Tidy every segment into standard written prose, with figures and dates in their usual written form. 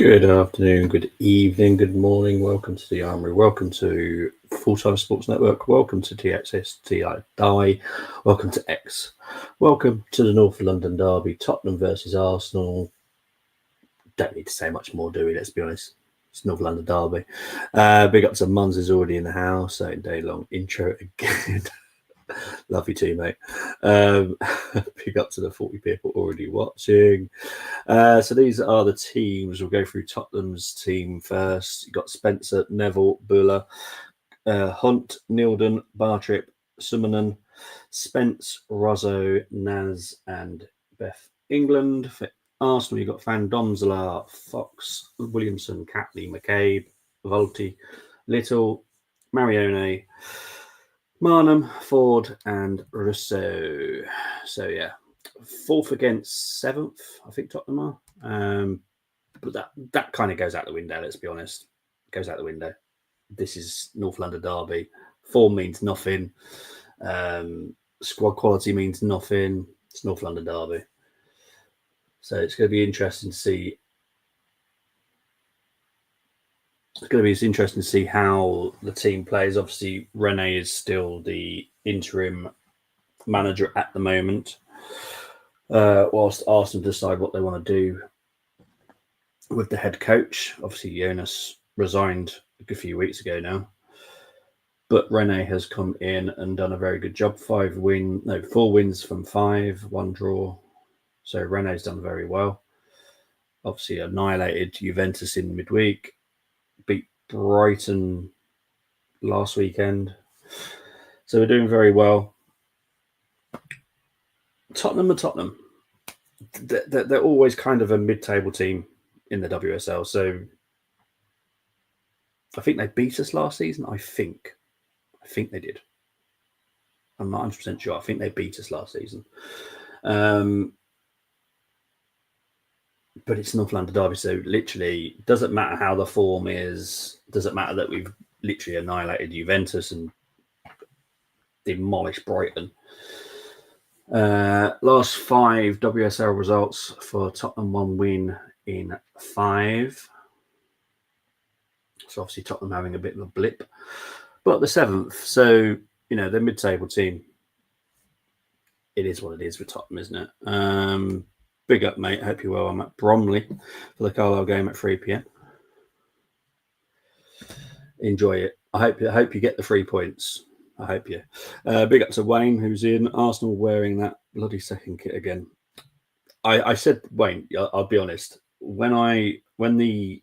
Good afternoon, good evening, good morning. Welcome to the Armory. Welcome to Full-Time Sports Network. Welcome to TXS TI. Welcome to X. Welcome to the North London Derby. Tottenham versus Arsenal. Don't need to say much more, do we? Let's be honest. It's North London Derby. Big up to Muns is already in the house. 8-day long intro again. Love you too, mate. Big up to the 40 people already watching. So these are the teams. We'll go through Tottenham's team first. You've got Spencer, Neville, Buller, Hunt, Nilden, Bartrip, Summonen, Spence, Rozzo, Naz, and Beth England. For Arsenal, you've got Van Domselaar, Fox, Williamson, Catley, McCabe, Volti, Little, Marione, Marnham, Ford, and Rousseau. So yeah, 4th against 7th, I think Tottenham are. But that kind of goes out the window. Let's be honest, it goes out the window. This is North London Derby. Form means nothing. Squad quality means nothing. It's North London Derby. So it's going to be interesting to see. It's going to be interesting to see how the team plays. Obviously, Rene is still the interim manager at the moment, whilst Arsenal decide what they want to do with the head coach. Obviously, Jonas resigned a good few weeks ago now, but Rene has come in and done a very good job. 4 wins from 5, 1 draw. So Rene's done very well. Obviously, annihilated Juventus in midweek. Beat Brighton last weekend. So we're doing very well. Tottenham are Tottenham. They're always kind of a mid-table team in the WSL. So I think they beat us last season. I think they did. I'm not 100% sure. I think they beat us last season. But it's North London Derby, so literally doesn't matter how the form is. Doesn't matter that we've literally annihilated Juventus and demolished Brighton. Last 5 WSL results for Tottenham, 1 win in 5. So obviously Tottenham having a bit of a blip, but the 7th. So they're mid-table team. It is what it is with Tottenham, isn't it? Big up, mate. Hope you're well. I'm at Bromley for the Carlisle game at 3 p.m. Enjoy it. I hope you get the 3 points. I hope you. Big up to Wayne, who's in Arsenal wearing that bloody second kit again. I said, Wayne, I'll be honest. When the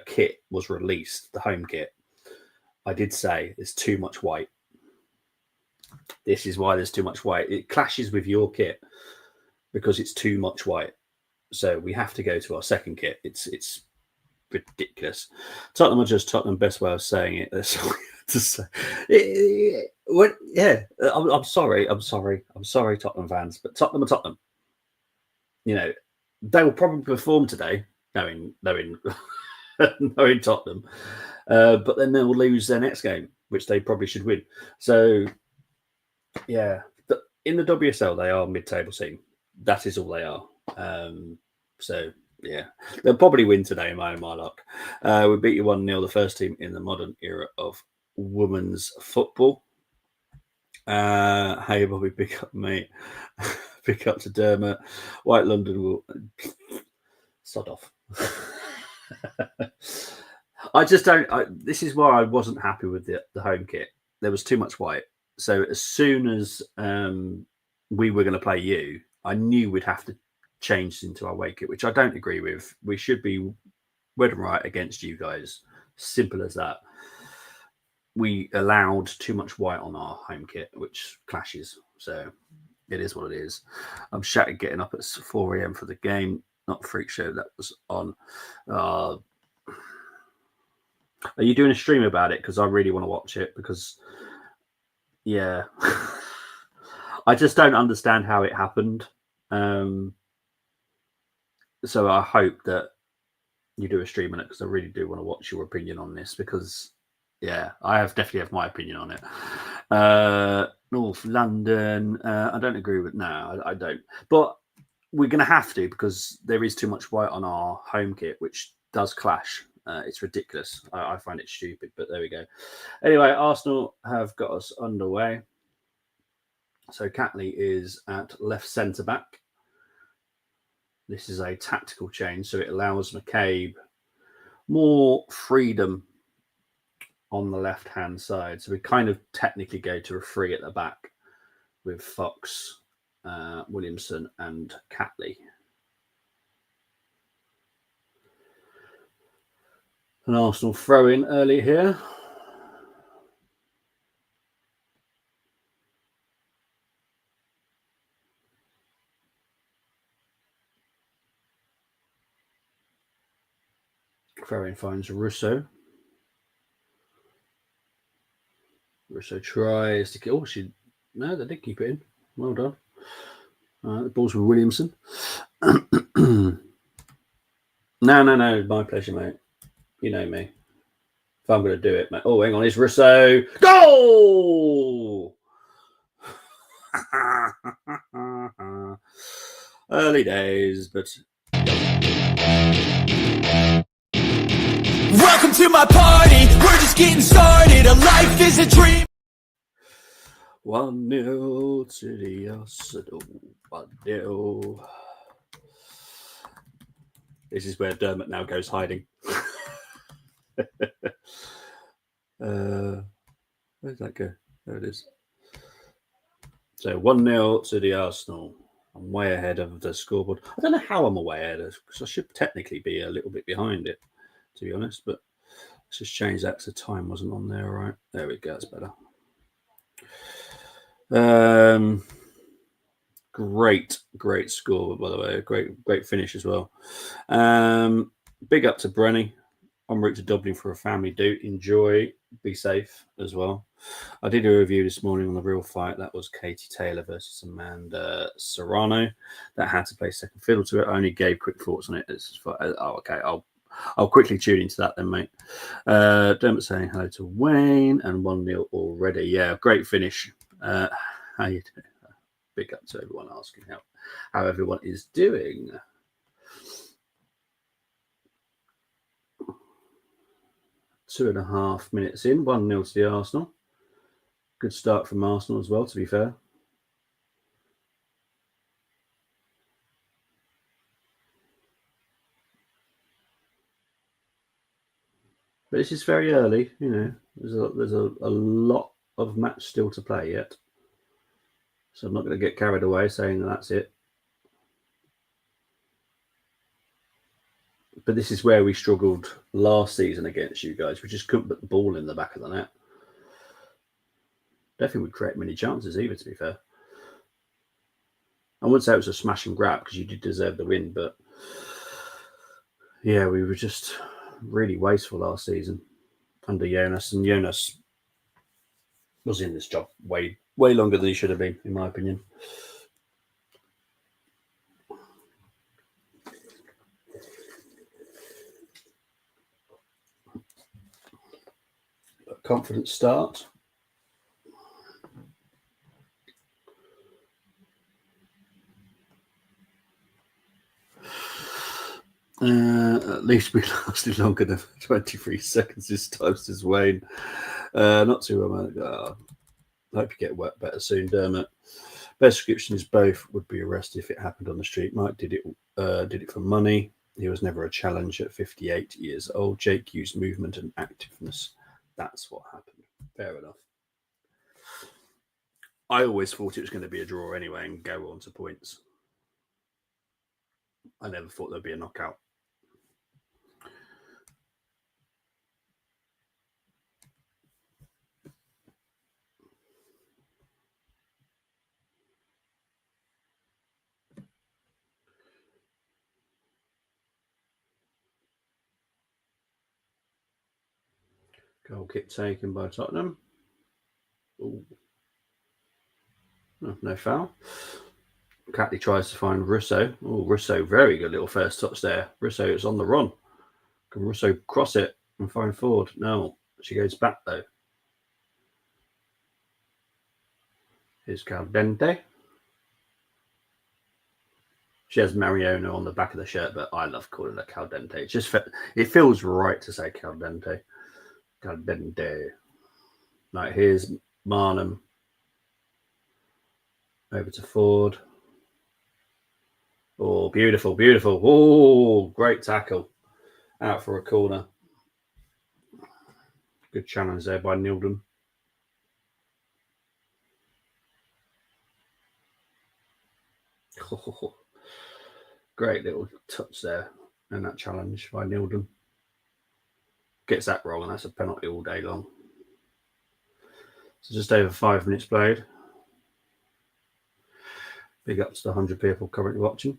kit was released, the home kit, I did say there's too much white. This is why there's too much white. It clashes with your kit because it's too much white. So we have to go to our second kit. It's ridiculous. Tottenham are just Tottenham. Best way of saying it. That's all to say. I'm sorry, Tottenham fans, but Tottenham are Tottenham. They will probably perform today, knowing Tottenham, but then they'll lose their next game, which they probably should win. So, yeah, in the WSL, they are mid-table team. That is all they are. So, yeah, they'll probably win today, my luck. We beat you 1-0, the first team in the modern era of women's football. Hey, Bobby, big up, mate. Big up to Dermot. White London will sod off. I just don't. This is why I wasn't happy with the home kit. There was too much white. So as soon as we were going to play you, I knew we'd have to change into our away kit, which I don't agree with. We should be red and right against you guys. Simple as that. We allowed too much white on our home kit, which clashes. So it is what it is. I'm shattered getting up at 4 a.m. for the game. Not freak show that was on. Are you doing a stream about it? Because I really want to watch it. Because, yeah, I just don't understand how it happened. So I hope that you do a stream on it, because I really do want to watch your opinion on this. Because, yeah, I definitely have my opinion on it. North London, I don't agree with. No, I don't. But we're going to have to, because there is too much white on our home kit, which does clash. It's ridiculous. I find it stupid, but there we go. Anyway, Arsenal have got us underway. So Catley is at left centre back. This is a tactical change, so it allows McCabe more freedom on the left-hand side. So we kind of technically go to a 3 at the back with Fox, Williamson and Catley. An Arsenal throw-in early here. Throw-in finds Russo. Russo tries to kill. No, they did keep it in. Well done. The ball's with Williamson. No. My pleasure, mate. You know me. If I'm going to do it, mate. Oh, hang on. It's Russo. Goal! Early days, but... Welcome to my party. We're just getting started. A life is a dream. 1-0 to the Arsenal. 1-0. This is where Dermot now goes hiding. Where did that go? There it is. So 1-0 to the Arsenal. I'm way ahead of the scoreboard. I don't know how I'm way ahead because I should technically be a little bit behind it, to be honest. But let's just change that because the time wasn't on there, right? There we go. That's better. Great score, by the way. Great finish as well. Big up to Brenny. En route to Dublin for a family do. Enjoy. Be safe as well. I did a review this morning on the real fight. That was Katie Taylor versus Amanda Serrano. That had to play second fiddle to it. I only gave quick thoughts on it. Okay. I'll quickly tune into that then, mate. Dermot saying hello to Wayne and 1-0 already. Yeah, great finish. How you doing? Big up to everyone asking how everyone is doing. Two and a half minutes in, 1-0 to the Arsenal. Good start from Arsenal as well, to be fair. But this is very early, you know. There's a lot of match still to play yet. So I'm not going to get carried away saying that's it. But this is where we struggled last season against you guys. We just couldn't put the ball in the back of the net. Don't think we'd create many chances either, to be fair. I wouldn't say it was a smash and grab because you did deserve the win, but yeah, we were just really wasteful last season under Jonas, and Jonas was in this job way longer than he should have been, in my opinion. A confident start. At least we lasted longer than 23 seconds this time, says Wayne. Not too romantic. I hope you get work better soon, Dermot. Best description is both would be arrested if it happened on the street. Mike did it for money. He was never a challenge at 58 years old. Jake used movement and activeness. That's what happened. Fair enough. I always thought it was going to be a draw anyway and go on to points. I never thought there'd be a knockout. Goal kick taken by Tottenham. Ooh. No foul. Catley tries to find Russo. Oh, Russo, very good little first touch there. Russo is on the run. Can Russo cross it and find forward? No, she goes back though. Here's Caldente. She has Mariona on the back of the shirt, but I love calling it Caldente. It feels right to say Caldente. Caldente. Right, here's Marnham over to Ford. Oh, beautiful, beautiful. Oh, great tackle. Out for a corner. Good challenge there by Nildon. Oh, great little touch there and that challenge by Nildon. Gets that wrong, and that's a penalty all day long. So just over 5 minutes played. Big up to the 100 people currently watching.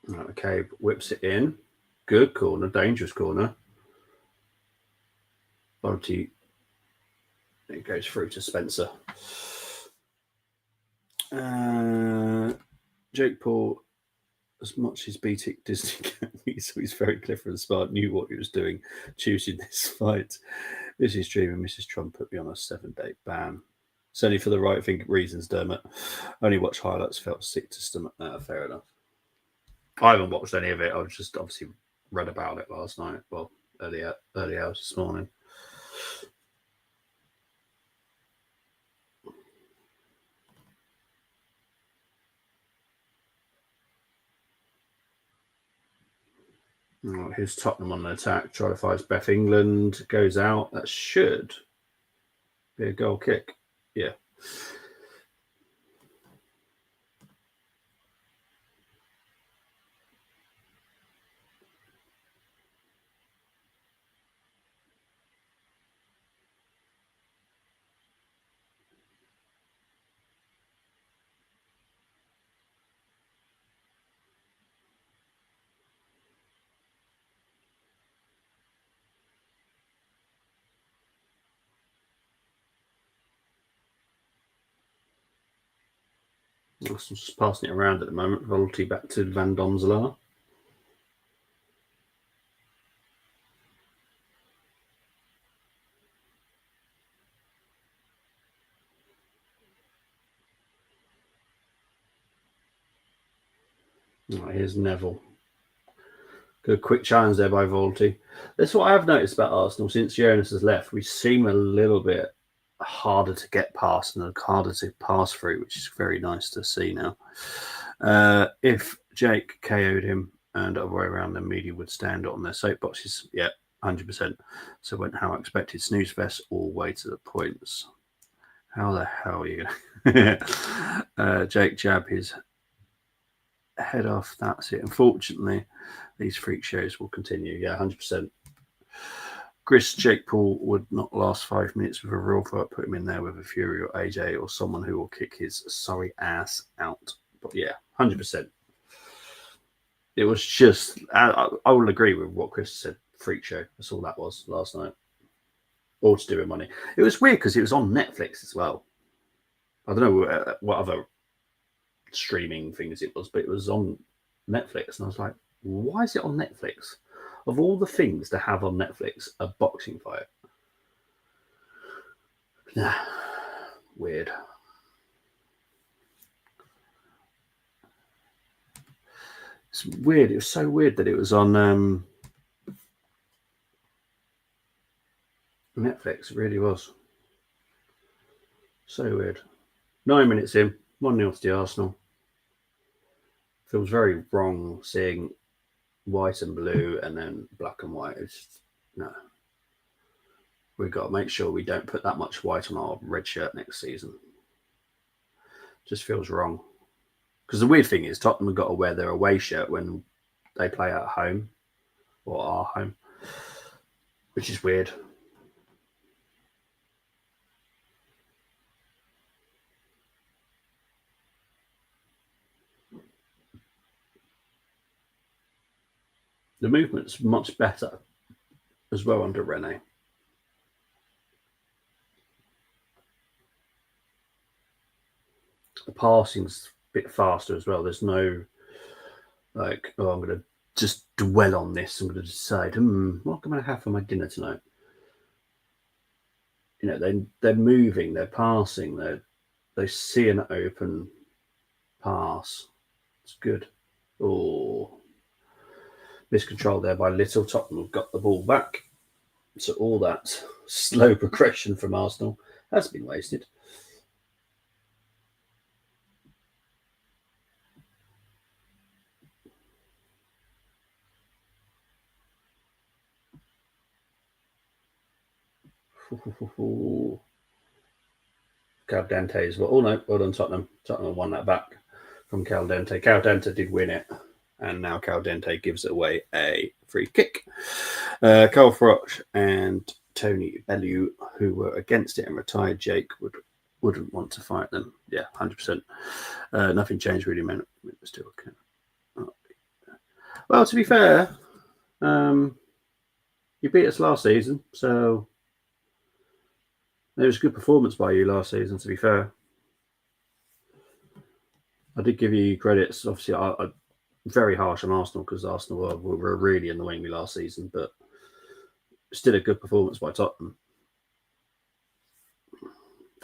Okay, whips it in. Good corner, dangerous corner. Bonty, it goes through to Spencer. Jake Paul, as much as BT Disney so he's very clever and smart, knew what he was doing, choosing this fight. Mrs. Dream and Mrs. Trump put me on a 7-day ban. It's only for the right thing reasons, Dermot. Only watch highlights, felt sick to stomach. Fair enough. I haven't watched any of it. I've just obviously read about it last night. Well, early hours this morning. Right, here's Tottenham on the attack. Try to find Beth England. Goes out. That should be a goal kick. Yeah. Just passing it around at the moment. Volty back to Van Donzelaar. Right, here's Neville. Good quick challenge there by Volty. That's what I've noticed about Arsenal since Jonas has left. We seem a little bit harder to get past and harder to pass through, which is very nice to see now. If Jake KO'd him and other way around, the media would stand on their soapboxes. Yeah, 100%. So went how I expected. Snooze fest all the way to the points. How the hell are you going Jake jab his head off. That's it. Unfortunately, these freak shows will continue. Yeah, 100%. Chris Jake Paul would not last 5 minutes with a real fight. Put him in there with a Fury or AJ or someone who will kick his sorry ass out. But yeah, 100%. It was just, I will agree with what Chris said. Freak show. That's all that was last night. All to do with money. It was weird because it was on Netflix as well. I don't know what other streaming things it was, but it was on Netflix. And I was like, why is it on Netflix? Of all the things to have on Netflix, a boxing fight. Weird. It's weird. It was so weird that it was on Netflix. It really was. So weird. 9 minutes in, 1-0 to the Arsenal. Feels very wrong seeing white and blue and then black and white. It's no. We've got to make sure we don't put that much white on our red shirt next season. Just feels wrong. Because the weird thing is Tottenham have got to wear their away shirt when they play at home or our home, which is weird. The movement's much better as well under Rene. The passing's a bit faster as well. There's no like, oh, I'm going to just dwell on this. I'm going to decide, what am I going to have for my dinner tonight? You know, they're moving, they're passing, they see an open pass. It's good. Oh, miscontrol there by Little. Tottenham have got the ball back. So all that slow progression from Arsenal has been wasted. Caldente as well. Oh no, well done Tottenham. Tottenham won that back from Caldente. Caldente did win it, and now Caldente gives away a free kick. Carl Froch and Tony Bellew, who were against it and retired Jake, wouldn't want to fight them. Yeah, 100%. Nothing changed really, man. Still okay. Well, to be fair, you beat us last season, so it was a good performance by you last season, to be fair. I did give you credits. Obviously, I very harsh on Arsenal because Arsenal were really annoying me last season, but still a good performance by Tottenham.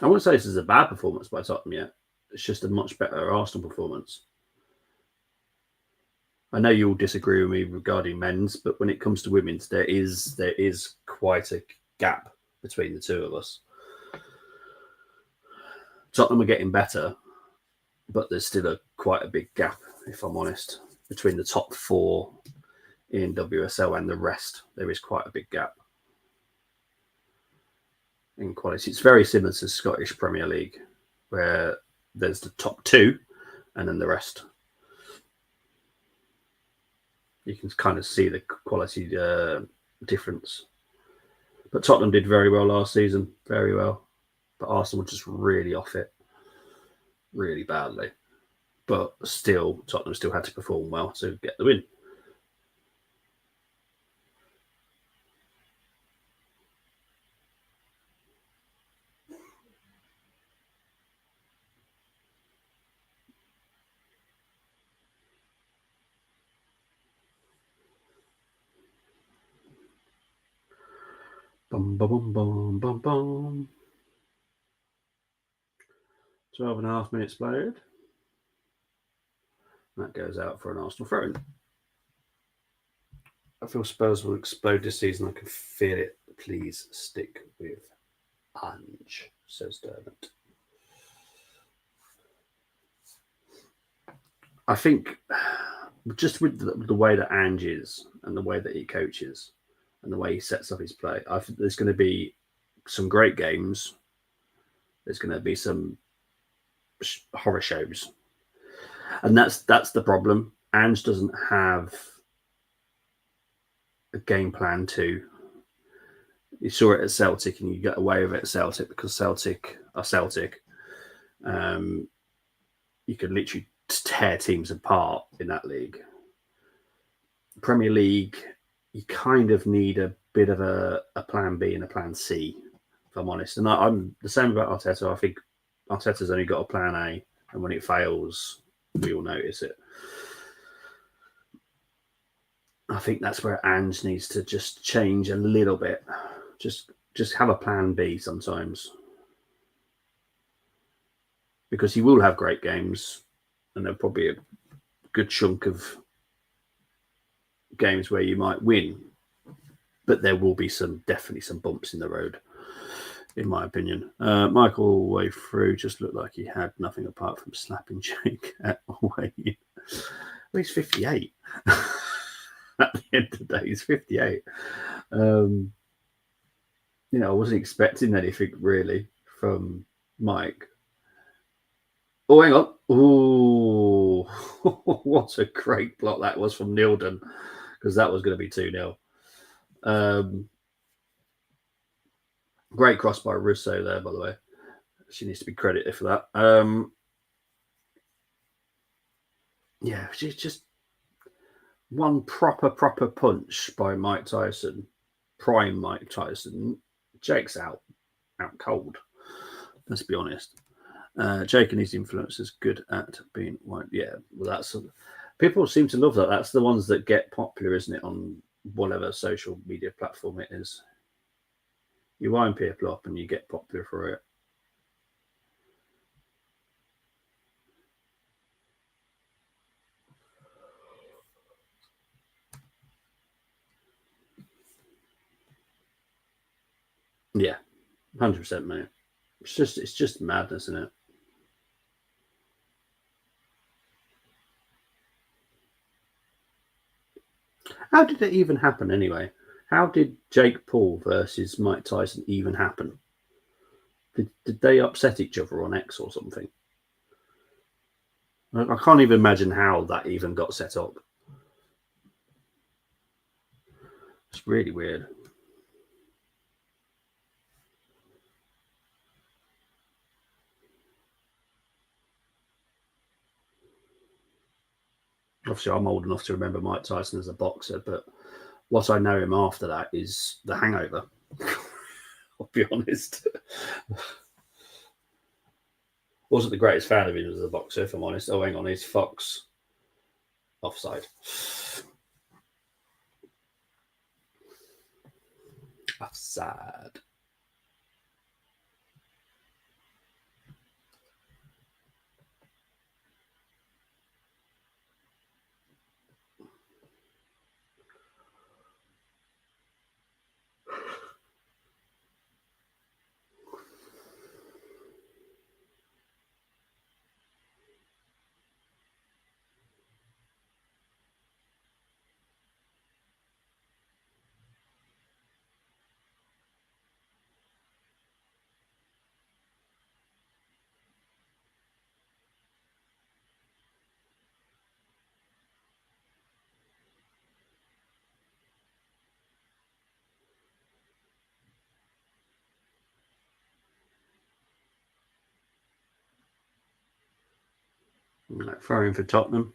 I wouldn't say this is a bad performance by Tottenham yet. It's just a much better Arsenal performance. I know you all disagree with me regarding men's, but when it comes to women's, there is quite a gap between the two of us. Tottenham are getting better, but there's still quite a big gap, if I'm honest, between the top four in WSL and the rest. There is quite a big gap in quality. It's very similar to the Scottish Premier League, where there's the top two and then the rest. You can kind of see the quality difference. But Tottenham did very well last season, very well. But Arsenal were just really off it, really badly. But still, Tottenham still had to perform well to get the win. Bum, bum, bum, bum, bum. 12.5 minutes played. That goes out for an Arsenal throw-in. I feel Spurs will explode this season. I can feel it. Please stick with Ange, says Dermot. I think just with the way that Ange is and the way that he coaches and the way he sets up his play, I think there's going to be some great games. There's going to be some horror shows. And that's the problem. Ange doesn't have a game plan to. You saw it at Celtic and you get away with it at Celtic because Celtic are Celtic. You can literally tear teams apart in that league. Premier League, you kind of need a bit of a plan B and a plan C, if I'm honest. And I'm the same about Arteta. I think Arteta's only got a plan A, and when it fails, we all notice it. I think that's where Ange needs to just change a little bit. Just have a plan B sometimes. Because he will have great games, and there'll probably a good chunk of games where you might win, but there will be definitely some bumps in the road, in my opinion. Michael all the way through just looked like he had nothing apart from slapping Jake at away. Well, he's 58. At the end of the day, he's 58. I wasn't expecting anything really from Mike. Oh, hang on. Oh, what a great block that was from Nilden, because that was going to be 2-0. Great cross by Russo there, by the way. She needs to be credited for that. Yeah, she's just one proper punch by Mike Tyson, prime Mike Tyson. Jake's out cold. Let's be honest. Jake and his influence is good at being white. Yeah, well, People seem to love that. That's the ones that get popular, isn't it, on whatever social media platform it is. You wind people up and you get popular for it. Yeah, 100%, mate. It's just madness, isn't it? How did it even happen anyway? How did Jake Paul versus Mike Tyson even happen? Did they upset each other on X or something? I can't even imagine how that even got set up. It's really weird. Obviously, I'm old enough to remember Mike Tyson as a boxer, but what I know him after that is The Hangover. I'll be honest. Wasn't the greatest fan of him as a boxer, if I'm honest. Oh, hang on, he's Fox offside. Offside. Right, throwing for Tottenham.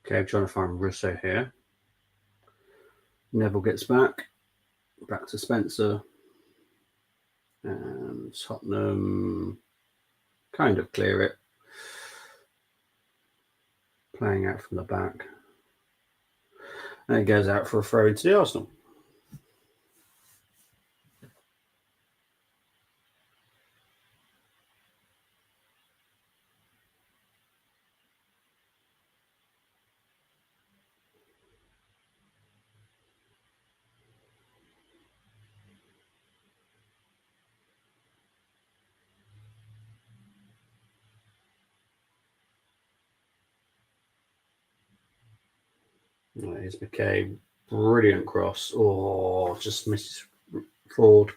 Okay, I'm trying to find Russo here. Neville gets back to Spencer. And Tottenham kind of clear it. Playing out from the back. And it goes out for a throw into the Arsenal. Here's McKay. Brilliant cross. Oh, just misses Ford.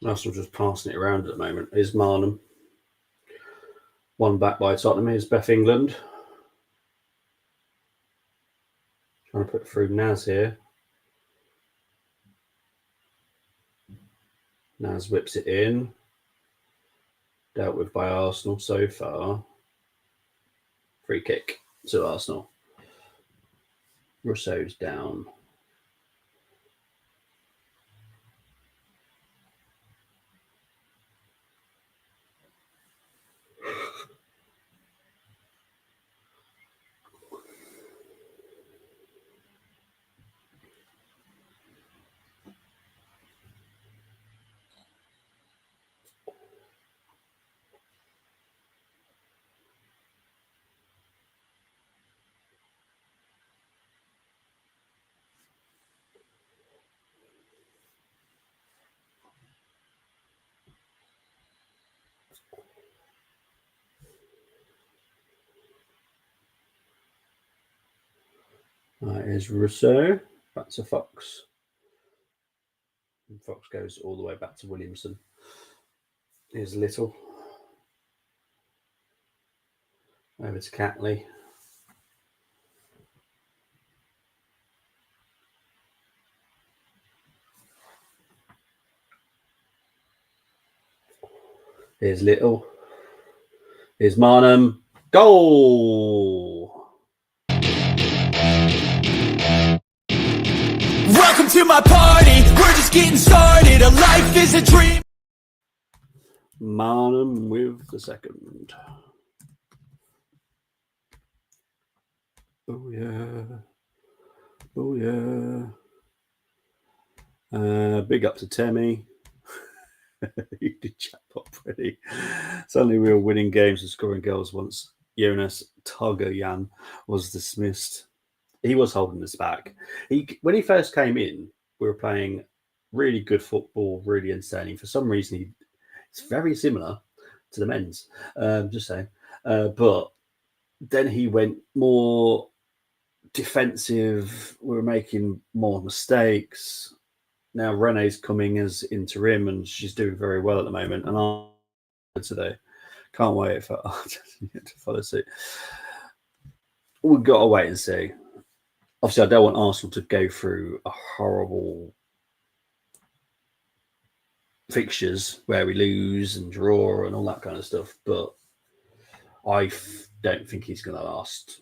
Arsenal just passing it around at the moment. Is Marnham. One back by Tottenham. Here's Beth England. Trying to put through Naz here. Naz whips it in. Dealt with by Arsenal so far. Free kick to Arsenal. Rousseau's down. That is Rousseau. Back to Fox. And Fox goes all the way back to Williamson. Here's Little. Over to Catley. Here's Little. Here's Marnham. Goal! Welcome to my party, we're just getting started. A life is a dream. Marnham with the second. Oh yeah. Oh yeah. Big up to Temmie. You did chat pop pretty. Suddenly we were winning games and scoring goals once Jonas Togoyan was dismissed. He was holding us back. When he first came in, we were playing really good football, really entertaining. For some reason, it's very similar to the men's. Just saying. But then he went more defensive. We were making more mistakes. Now Renee's coming as interim, and she's doing very well at the moment. And I today can't wait for to follow suit. We've got to wait and see. Obviously, I don't want Arsenal to go through a horrible fixtures where we lose and draw and all that kind of stuff. But I don't think he's going to last.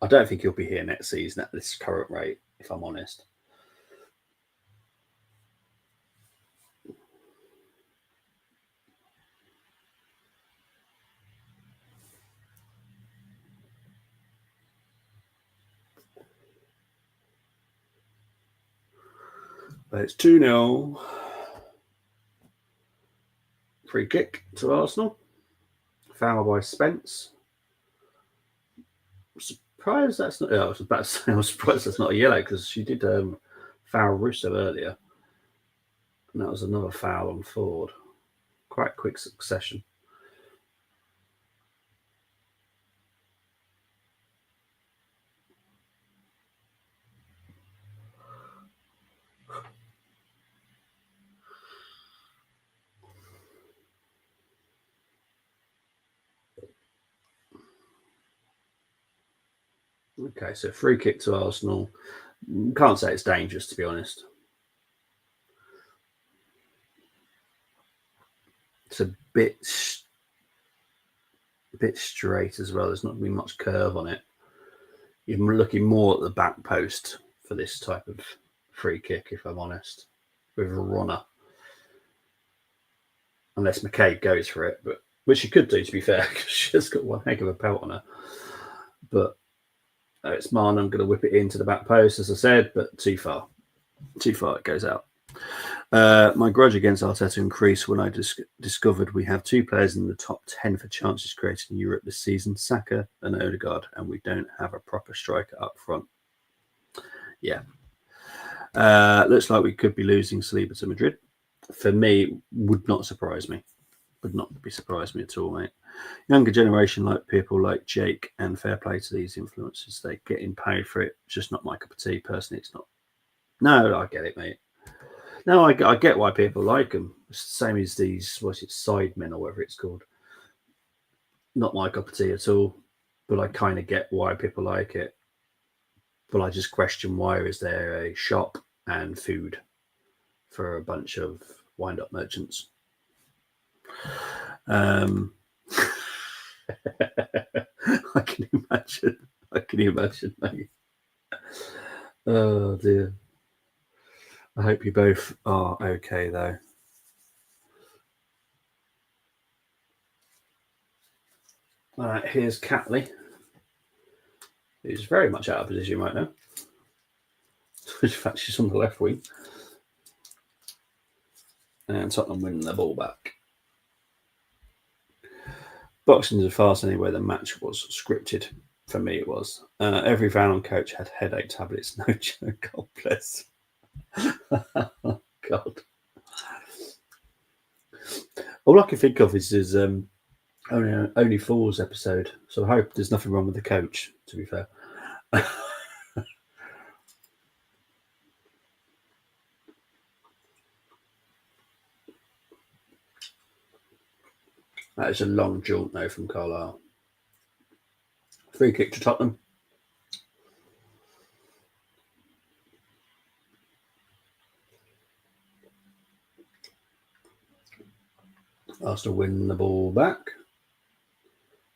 I don't think he'll be here next season at this current rate, if I'm honest. But it's 2-0. Free kick to Arsenal. Foul by Spence. I'm surprised that's not. I was about to say, I was surprised that's not a yellow because she did foul Russo earlier. And that was another foul on Ford. Quite quick succession. Okay, so free kick to Arsenal. Can't say it's dangerous, to be honest. It's a bit straight as well. There's not been much curve on it. You're looking more at the back post for this type of free kick, if I'm honest, with a runner. Unless McCabe goes for it, but which she could do, to be fair, because she's got one heck of a pelt on her. But it's Marnham going to whip it into the back post, as I said, but too far. Too far, it goes out. My grudge against Arteta increased when I discovered we have two players in the top 10 for chances created in Europe this season, Saka and Odegaard, and we don't have a proper striker up front. Yeah. Looks like we could be losing Saliba to Madrid. For me, would not surprise me. Would not surprise me at all, mate. Younger generation like people like Jake, and fair play to these influencers. They get in paid for it. It's just not my cup of tea. Personally, it's not. No, I get it, mate. No, I get why people like them. It's the same as these, what's it, Sidemen or whatever it's called. Not my cup of tea at all, but I kind of get why people like it. But I just question, why is there a shop and food for a bunch of wind-up merchants. I can imagine, mate. Oh dear. I hope you both are okay though. Here's Catley, who's very much out of position right now. In fact, she's on the left wing. And Tottenham winning the ball back. Boxing is fast anyway. The match was scripted. For me, it was. Every Valon coach had headache tablets. No joke. God bless. God. All I can think of is only Four's episode. So I hope there's nothing wrong with the coach, to be fair. That is a long jaunt, though, from Carlisle. Free kick to Tottenham. Arsenal win the ball back.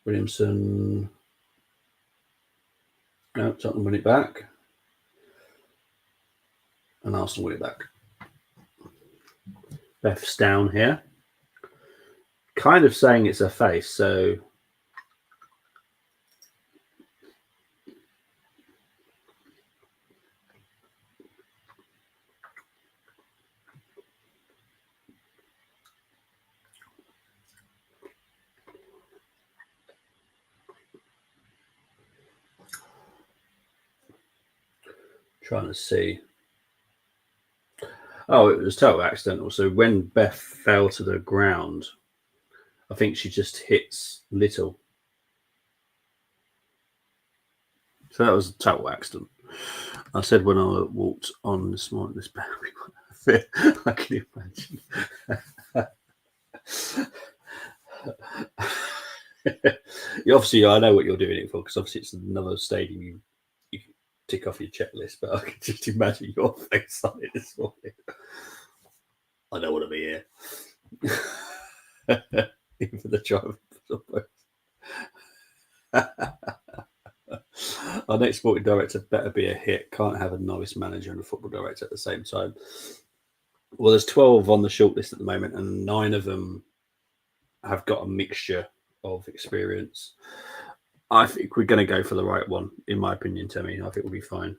Williamson. No, Tottenham win it back. And Arsenal win it back. Beth's down here. Kind of saying it's a face, so trying to see. Oh, it was total accidental. So when Beth fell to the ground, I think she just hits Little. So that was a total accident. I said when I walked on this morning, this baby, I can imagine. Obviously, I know what you're doing it for, because obviously it's another stadium you can tick off your checklist, but I can just imagine your face on it this morning. I don't want to be here. Even for the driver. Our next sporting director better be a hit. Can't have a novice manager and a football director at the same time. Well, there's 12 on the shortlist at the moment, and 9 of them have got a mixture of experience. I think we're going to go for the right one, in my opinion, Timmy. I think we'll be fine.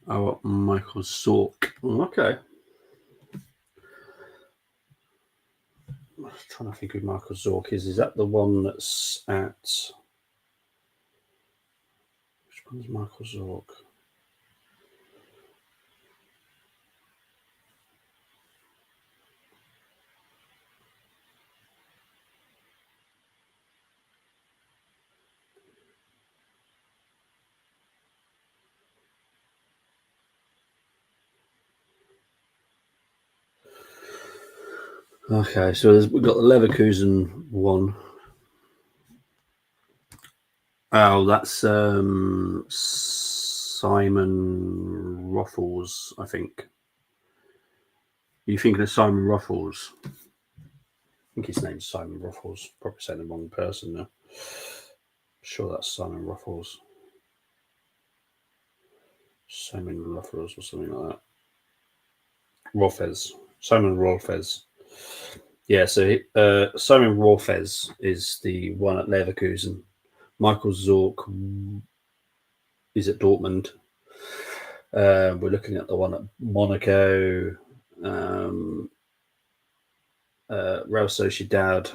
Oh, Michael Zorc. Okay. I'm trying to think who Michael Zorc is. Is that the one that's at... Which one's Michael Zorc? Okay, so we've got the Leverkusen one. Oh, that's Simon Ruffles, I think. Are you thinking of Simon Ruffles? I think his name's Simon Ruffles. Probably saying the wrong person now. I'm sure that's Simon Ruffles. Simon Ruffles or something like that. Rolfes. Simon Rolfes. Yeah, so Simon Rolfes is the one at Leverkusen. Michael Zorc is at Dortmund. We're looking at the one at Monaco. Real Sociedad.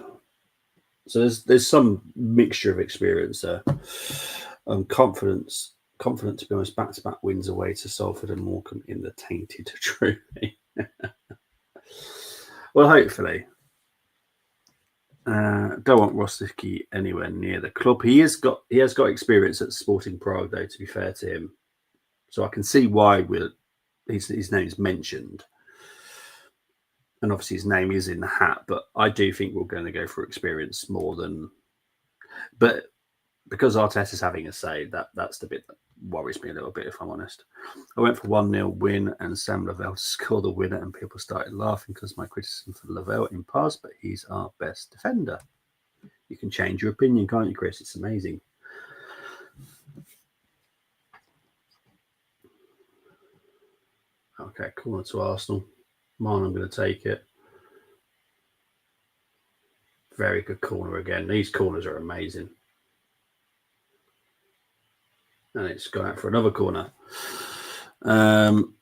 So there's some mixture of experience there. Confidence, to be honest, back-to-back wins away to Salford and Morecambe in the tainted trophy. Well, hopefully. Don't want Rosticki anywhere near the club. He has got experience at Sporting Prague, though. To be fair to him, so I can see why his name is mentioned, and obviously his name is in the hat. But I do think we're going to go for experience more than. But because Arteta's having a say, that's the bit that worries me a little bit, if I'm honest. I went for 1-0 win and Sam Lavelle to score the winner, and people started laughing because my criticism for Lavelle in past, but he's our best defender. You can change your opinion, can't you, Chris? It's amazing. Okay, corner to Arsenal. Mine, I'm going to take it. Very good corner again. These corners are amazing. And it's gone out for another corner. Alabi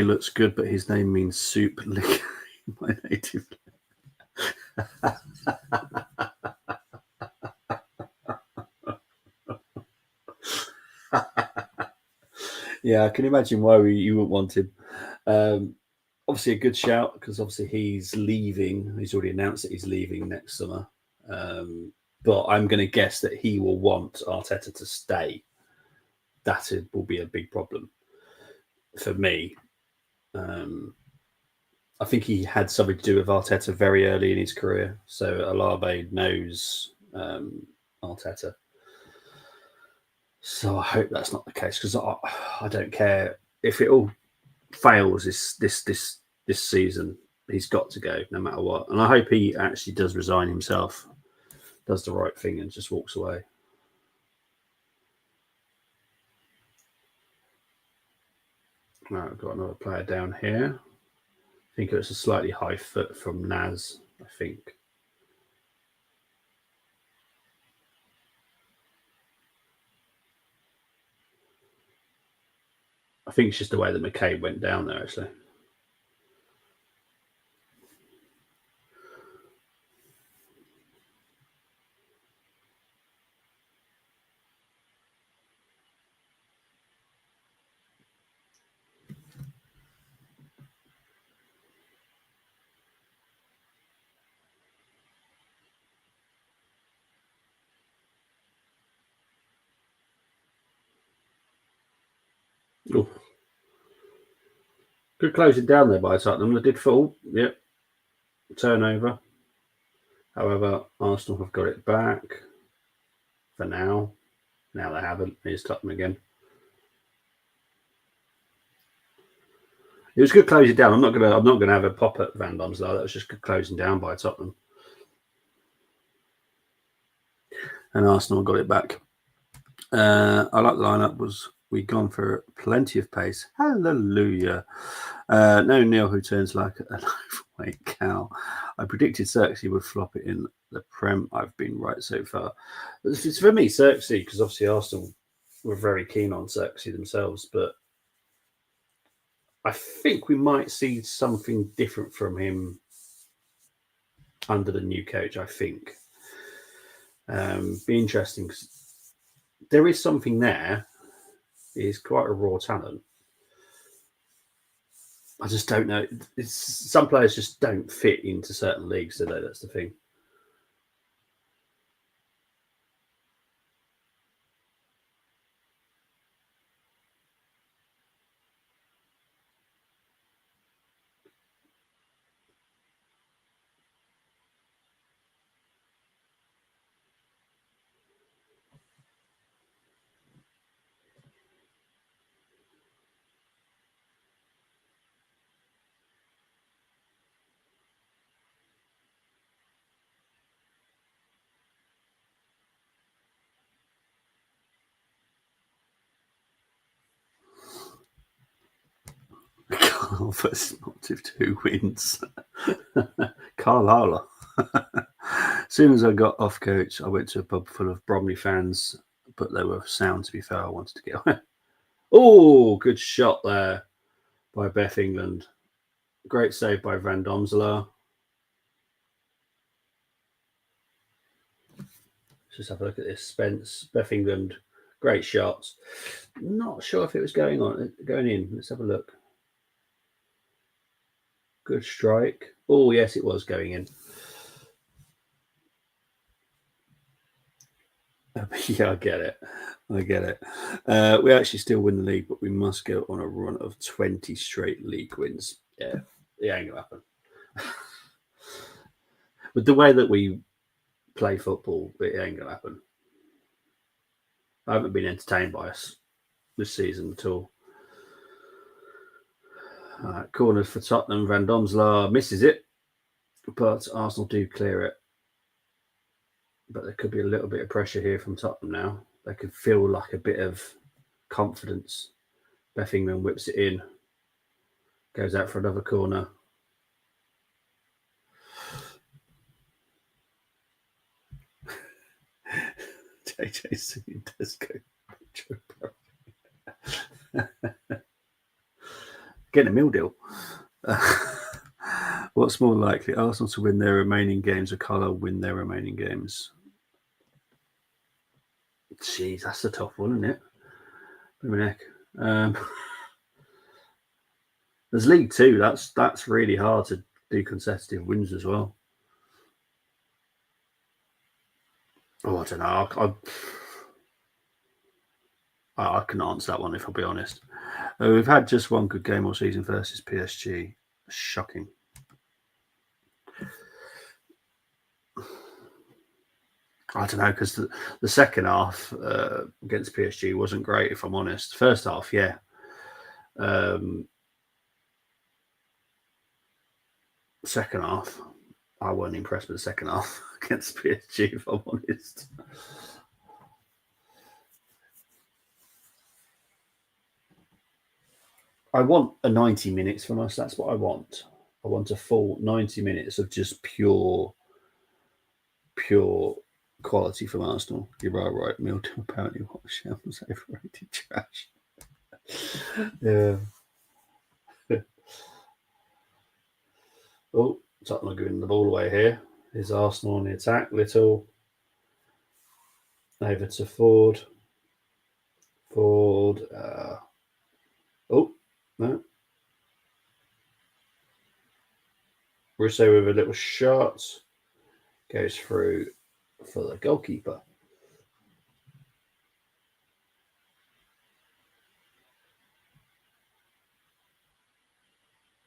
looks good, but his name means soup. My native. Yeah, I can imagine why you wouldn't want him. Obviously, a good shout because obviously he's leaving. He's already announced that he's leaving next summer. But I'm going to guess that he will want Arteta to stay. That will be a big problem for me. I think he had something to do with Arteta very early in his career. So Alabe knows Arteta. So I hope that's not the case because I don't care if it all fails this season. He's got to go no matter what, and I hope he actually does resign himself, does the right thing, and just walks away. Right, I've got another player down here. I think it was a slightly high foot from Naz. I think. I think it's just the way that McCabe went down there, actually. Ooh. Good closing down there by Tottenham. They did fall. Yep. Turnover. However, Arsenal have got it back for now. Now they haven't. Here's Tottenham again. It was good closing down. I'm not gonna have a pop at Van Domselaar. That was just good closing down by Tottenham. And Arsenal got it back. I like the lineup. Was we gone for plenty of pace? Hallelujah. No Neil who turns like a lightweight cow. I predicted Xerxes would flop it in the Prem. I've been right so far. It's for me, Xerxes, because obviously Arsenal were very keen on Xerxes themselves, but I think we might see something different from him under the new coach. I think be interesting because there is something there. He's quite a raw talent. I just don't know. Some players just don't fit into certain leagues, do they? That's the thing. Carl versus Motive 2 wins. Carlisle. As soon as I got off coach, I went to a pub full of Bromley fans, but they were sound, to be fair. I wanted to get away. Oh, good shot there by Beth England. Great save by Van Domselaar. Let's just have a look at this. Spence, Beth England, great shots. Not sure if it was going in. Let's have a look. Good strike. Oh, yes, it was going in. Yeah, I get it. We actually still win the league, but we must go on a run of 20 straight league wins. Yeah, it ain't gonna happen. With the way that we play football, it ain't gonna happen. I haven't been entertained by us this season at all. Corners for Tottenham. Van Domselaar misses it, but Arsenal do clear it. But there could be a little bit of pressure here from Tottenham now. They could feel like a bit of confidence. Beffington whips it in, goes out for another corner. JJ singing disco. Getting a meal deal. What's more likely, Arsenal to win their remaining games or Carlisle win their remaining games? Jeez, that's a tough one, isn't it? There's League Two. That's really hard to do consecutive wins as well. Oh, I don't know. I can answer that one if I'll be honest. We've had just one good game all season versus PSG. Shocking. I don't know, because the second half against PSG wasn't great, if I'm honest. First half, yeah. Second half, I wasn't impressed with the second half against PSG, if I'm honest. I want a 90 minutes from us. That's what I want. I want a full 90 minutes of just pure quality from Arsenal. You're right. Milton apparently Watchalong's overrated trash. Yeah. Oh, Tottenham giving the ball away here. Is Arsenal on the attack? Little. Over to Ford. Oh, no. Russo with a little shot. Goes through for the goalkeeper.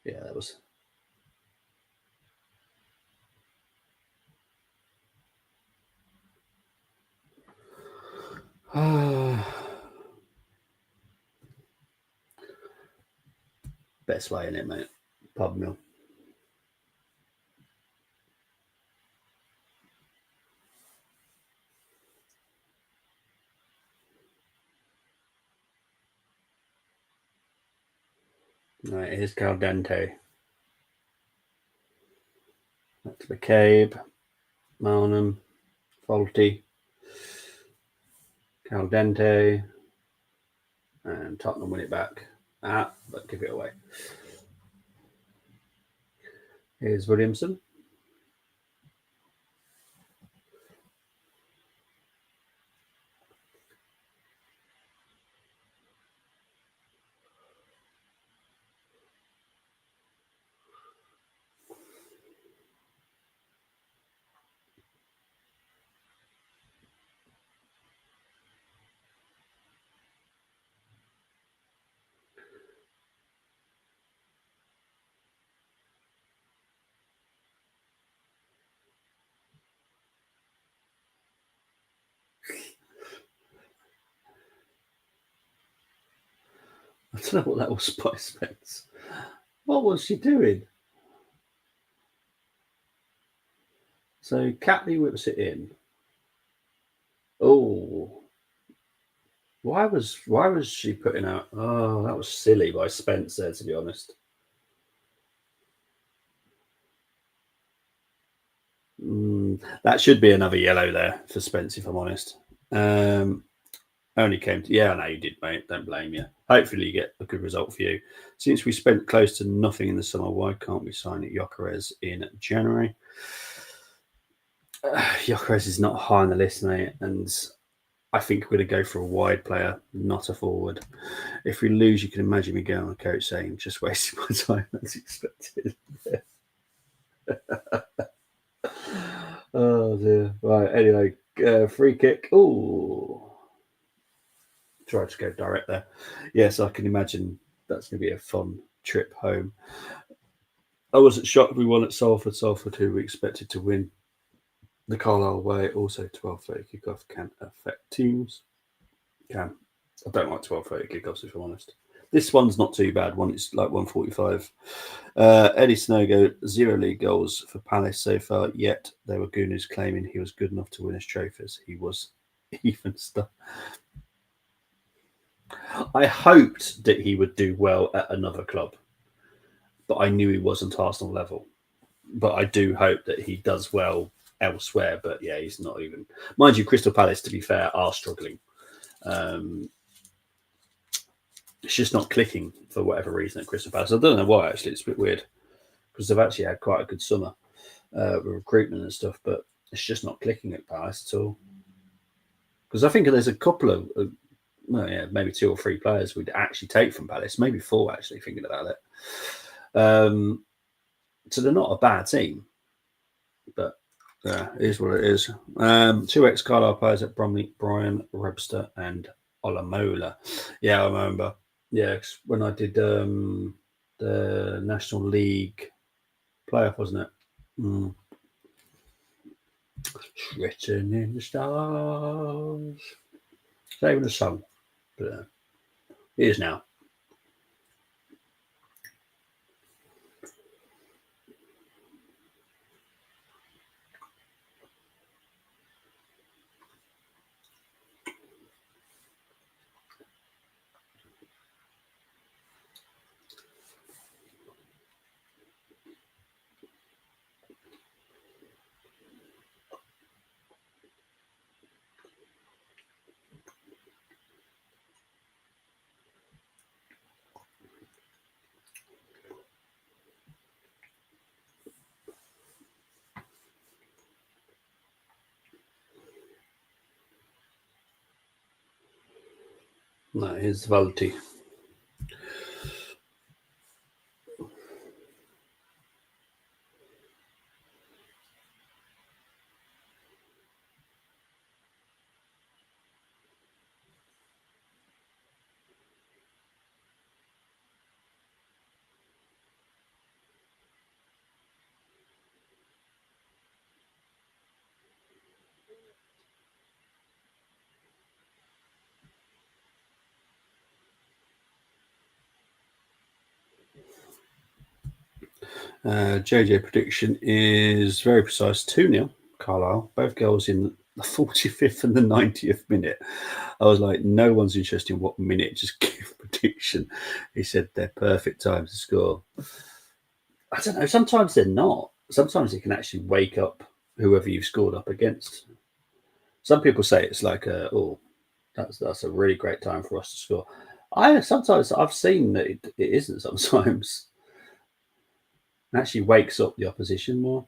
Yeah, that was. Best way in it, mate. Pub mill. Right, here's Caldente. Back to McCabe. Malnham. Faulty. Caldente. And Tottenham win it back. But give it away. Here's Williamson. I don't know what that was by Spence. What was she doing? So Catley whips it in. Oh, why was she putting out? Oh, that was silly by Spence there, to be honest. That should be another yellow there for Spence, if I'm honest. Only came to, yeah, I know you did, mate. Don't blame you. Hopefully you get a good result for you. Since we spent close to nothing in the summer, why can't we sign Gyökeres in January? Gyökeres is not high on the list, mate, and I think we're going to go for a wide player, not a forward. If we lose, you can imagine me going on a coach saying, just wasting my time as expected. Oh, dear. Right, anyway, Free kick. Oh, tried to go direct there. Yes, I can imagine that's going to be a fun trip home. I wasn't shocked we won at Salford. Salford, who we expected to win the Carlisle way. Also, 12:30 kickoff can affect teams. Can. I don't like 12:30 kickoffs, if I'm honest. This one's not too bad. One it's like 1:45. Eddie Snogo, 0 league goals for Palace so far. Yet there were Gooners claiming he was good enough to win us trophies. He was even stuff. I hoped that he would do well at another club, but I knew he wasn't Arsenal level. But I do hope that he does well elsewhere. But yeah, he's not even. Mind you, Crystal Palace, to be fair, are struggling. It's just not clicking for whatever reason at Crystal Palace. I don't know why, actually. It's a bit weird because they've actually had quite a good summer with recruitment and stuff, but it's just not clicking at Palace at all. Because I think there's a couple of, maybe 2 or 3 players we'd actually take from Palace, maybe 4 actually, thinking about it. So they're not a bad team, but it is what it is. 2 ex-Carlisle players at Bromley, Brian Webster and Olamola. Yeah, I remember. Yeah, when I did the National League playoff, wasn't it? Mm. Written in the stars. It's not even a song, but it is now. No, here's Valti. JJ prediction is very precise 2-0 Carlisle, both goals in the 45th and the 90th minute. I was like, no one's interested in what minute, just give a prediction. He said they're perfect times to score. I don't know, sometimes they're not. Sometimes it can actually wake up whoever you've scored up against. Some people say it's like, that's a really great time for us to score. Sometimes I've seen that it isn't sometimes. It actually wakes up the opposition more.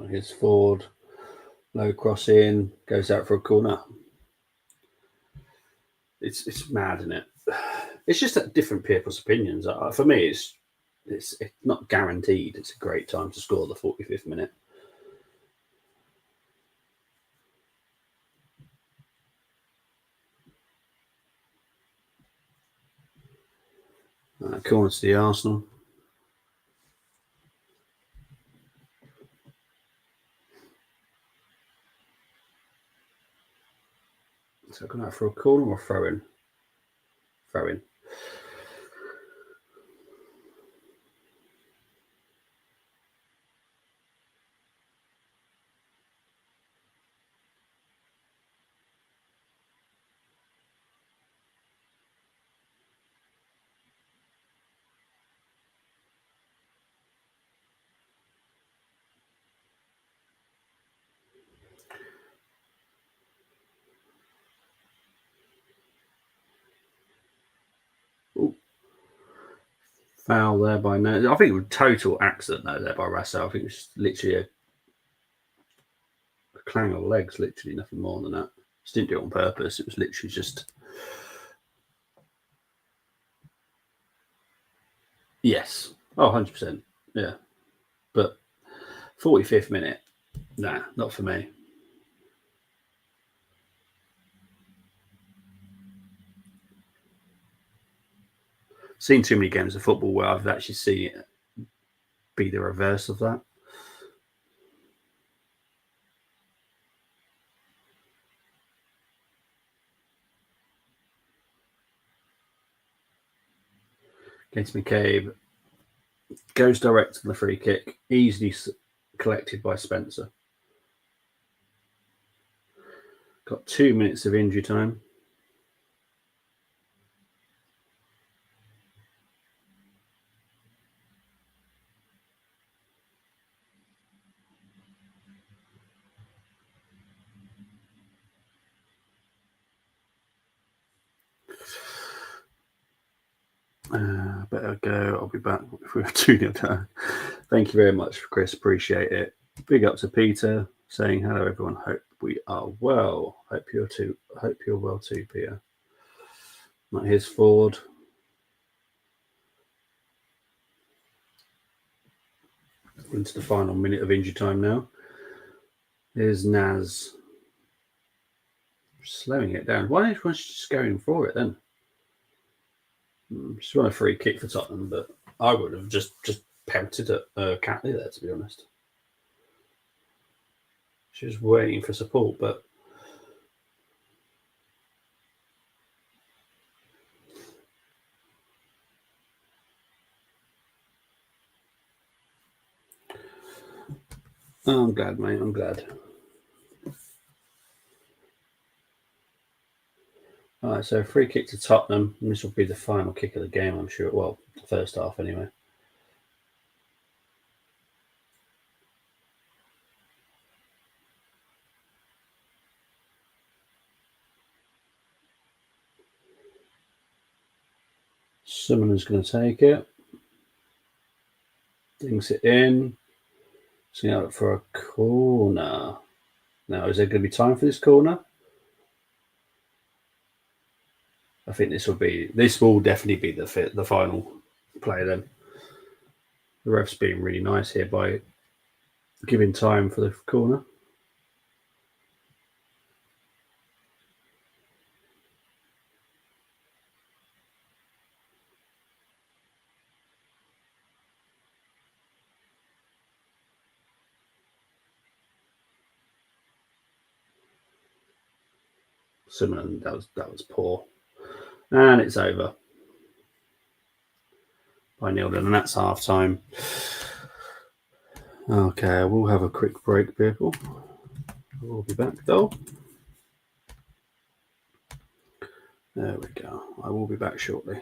Here's Ford, low cross in, goes out for a corner. It's mad, isn't it? It's just that different people's opinions. For me, it's not guaranteed. It's a great time to score the 45th minute. Corner to the Arsenal. So going out for a corner or throw in? Throw in. Foul there by Naz. I think it was total accident though there by Rasso. I think it was literally a clang of legs, literally nothing more than that. Just didn't do it on purpose. It was literally just. Yes. Oh, 100%. Yeah. But 45th minute, nah, not for me. Seen too many games of football where I've actually seen it be the reverse of that. Against McCabe, goes direct on the free kick, easily collected by Spencer. Got 2 minutes of injury time. Better go. I'll be back if we're 2-0 down. Thank you very much, Chris. Appreciate it. Big up to Peter saying hello, everyone. Hope we are well. Hope you're well too, Peter. Right, here's Ford. Into the final minute of injury time now. Here's Naz. Slowing it down. Why is she just going for it then? She's run a free kick for Tottenham, but I would have just pelted at Catley there, to be honest. She was waiting for support, but I'm glad, mate. I'm glad. All right, so free kick to Tottenham. This will be the final kick of the game, I'm sure. Well, the first half anyway. Someone's going to take it. Dinks it in. It's going to look for a corner. Now, is there going to be time for this corner? I think this will definitely be the final play then. The ref's being really nice here by giving time for the corner. Simon, that was poor. And it's over by 0-0, and that's half time. Okay, we'll have a quick break, people. We'll be back though. There we go. I will be back shortly.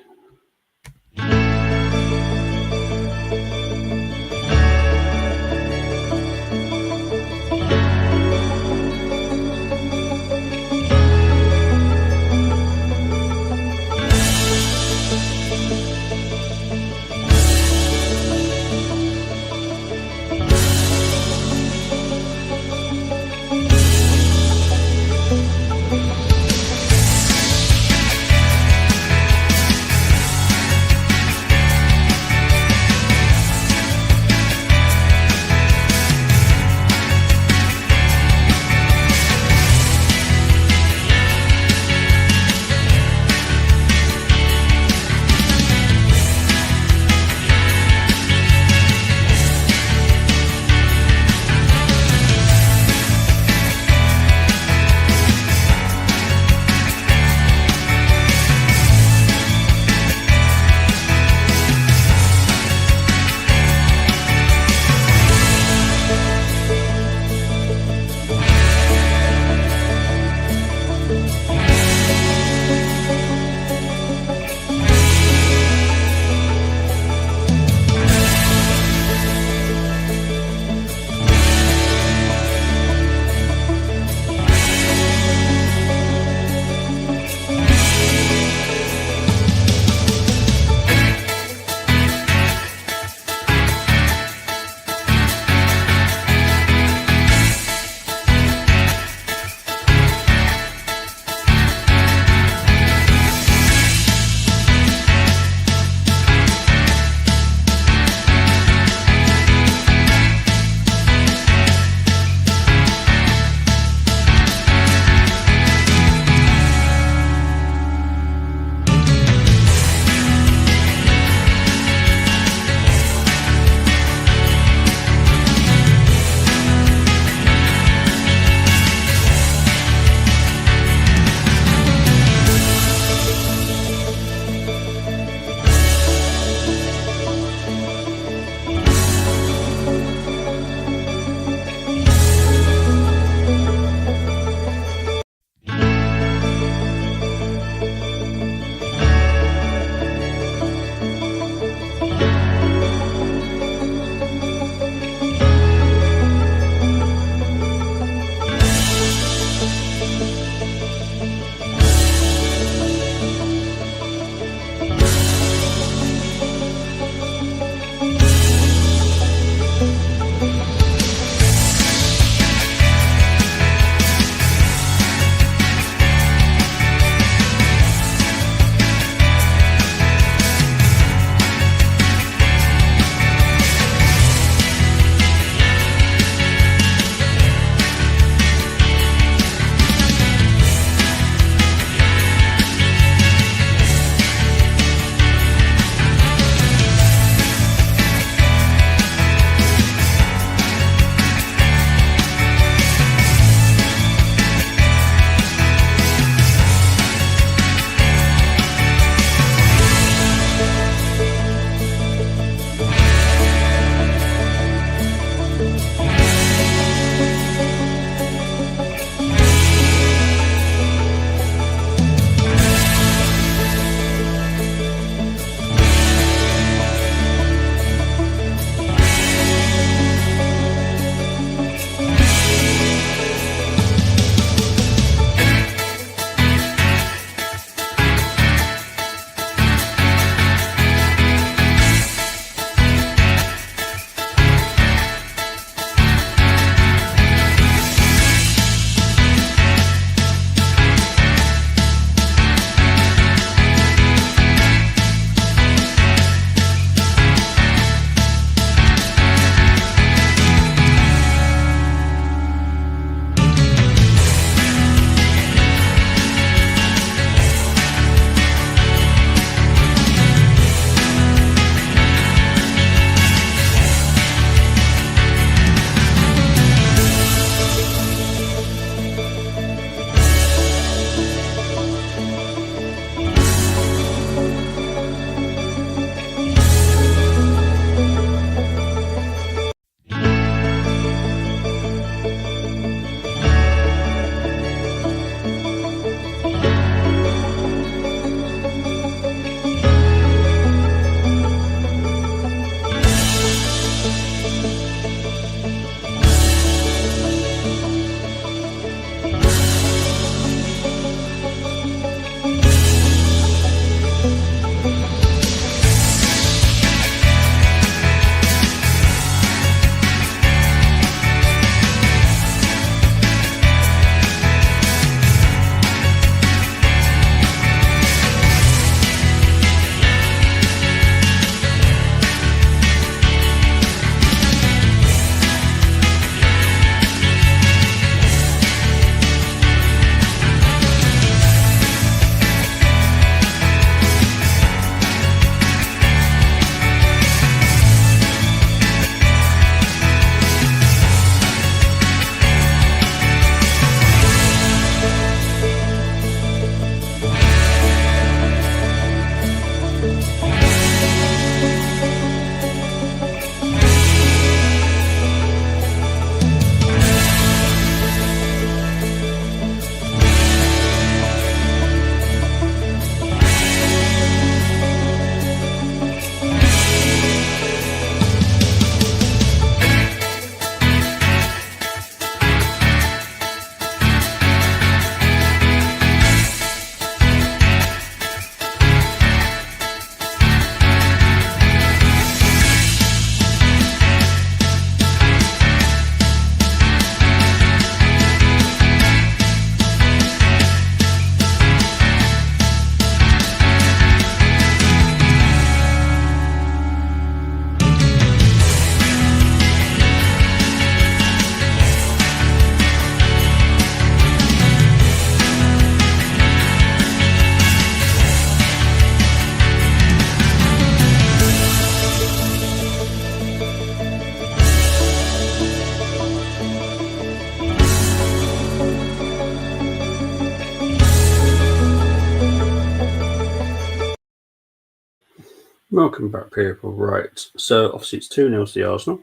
Welcome back, people. Right, so obviously it's 2-0 to the Arsenal.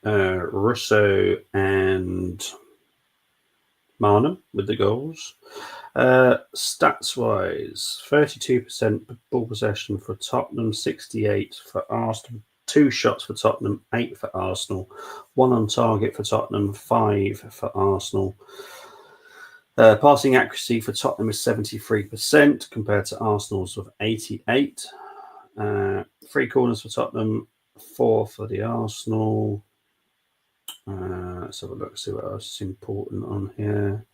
Russo and Marnham with the goals. Stats-wise, 32% ball possession for Tottenham, 68 for Arsenal. 2 shots for Tottenham, 8 for Arsenal. 1 on target for Tottenham, 5 for Arsenal. Passing accuracy for Tottenham is 73% compared to Arsenal's of 88. 3 corners for Tottenham, 4 for the Arsenal. Let's have a look, see what else is important on here.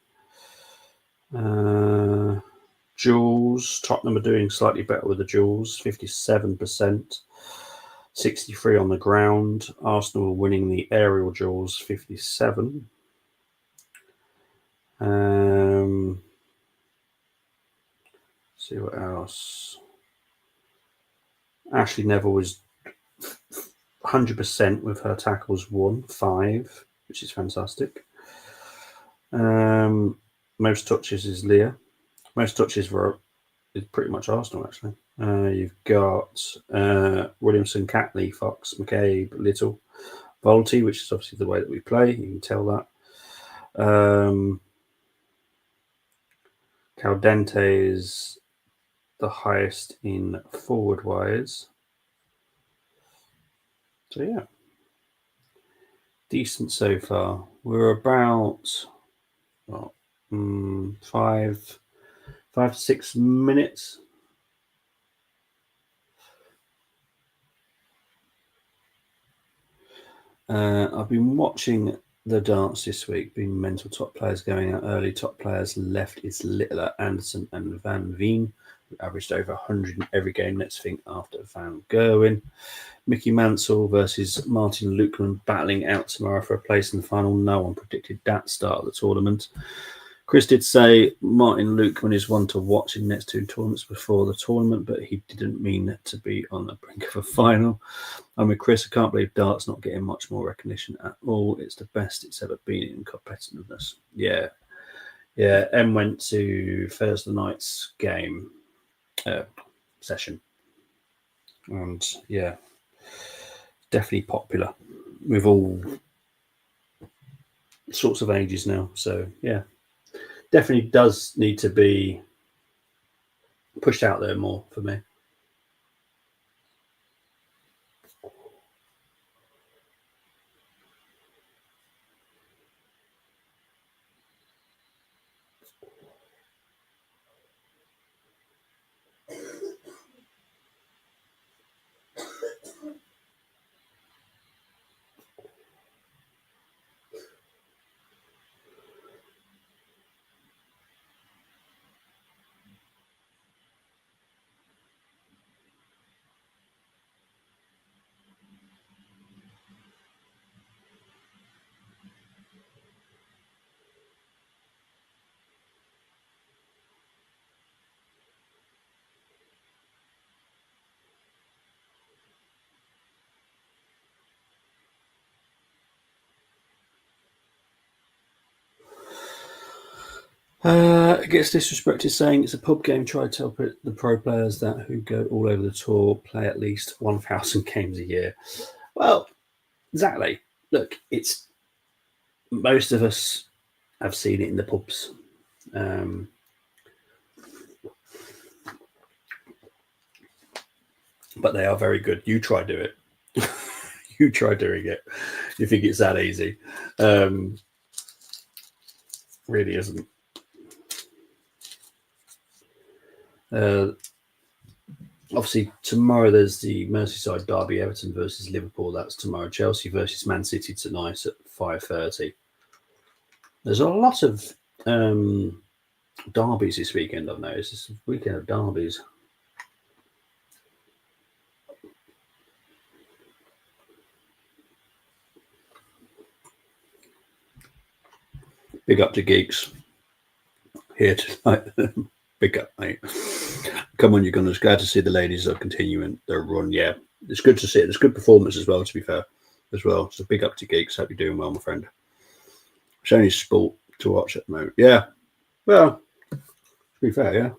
Duels, Tottenham are doing slightly better with the duels, 57%. 63 on the ground. Arsenal are winning the aerial duels, 57. See what else. Ashley Neville was 100% with her tackles 5, which is fantastic. Most touches is Leah. Most touches is pretty much Arsenal, actually. You've got Williamson, Catley, Fox, McCabe, Little, Volty, which is obviously the way that we play. You can tell that. Caldente is the highest in forward wise. So, yeah. Decent so far. We're about 5 to 6 minutes. I've been watching the dance this week, being mental. Top players going out early. Top players left is Littler, Anderson and Van Veen, who averaged over 100 in every game. Let's think after Van Gerwen. Mickey Mansell versus Martin Lukeman battling out tomorrow for a place in the final. No one predicted that start of the tournament. Chris did say Martin Lukeman is one to watch in the next 2 tournaments before the tournament, but he didn't mean to be on the brink of a final. I'm with Chris. I can't believe dart's not getting much more recognition at all. It's the best it's ever been in competitiveness. Yeah. Em went to Thursday night's game session, and yeah, definitely popular with all sorts of ages now. So yeah. Definitely does need to be pushed out there more for me. It gets disrespected saying it's a pub game. Try to tell the pro players that who go all over the tour play at least 1,000 games a year. Well, exactly. Look, it's most of us have seen it in the pubs. But they are very good. You try do it. You try doing it. You think it's that easy. Really isn't. Obviously, tomorrow there's the Merseyside derby, Everton versus Liverpool. That's tomorrow. Chelsea versus Man City tonight at 5:30. There's a lot of derbies this weekend, I've noticed. It's a weekend of derbies. Big up to Geeks here tonight. Big up, mate. Come on, you gunners. Glad to see the ladies are continuing their run. Yeah, it's good to see it. It's good performance as well, to be fair, as well. So big up to Geeks. Hope you're doing well, my friend. It's only sport to watch at the moment. Yeah. Well, to be fair, yeah.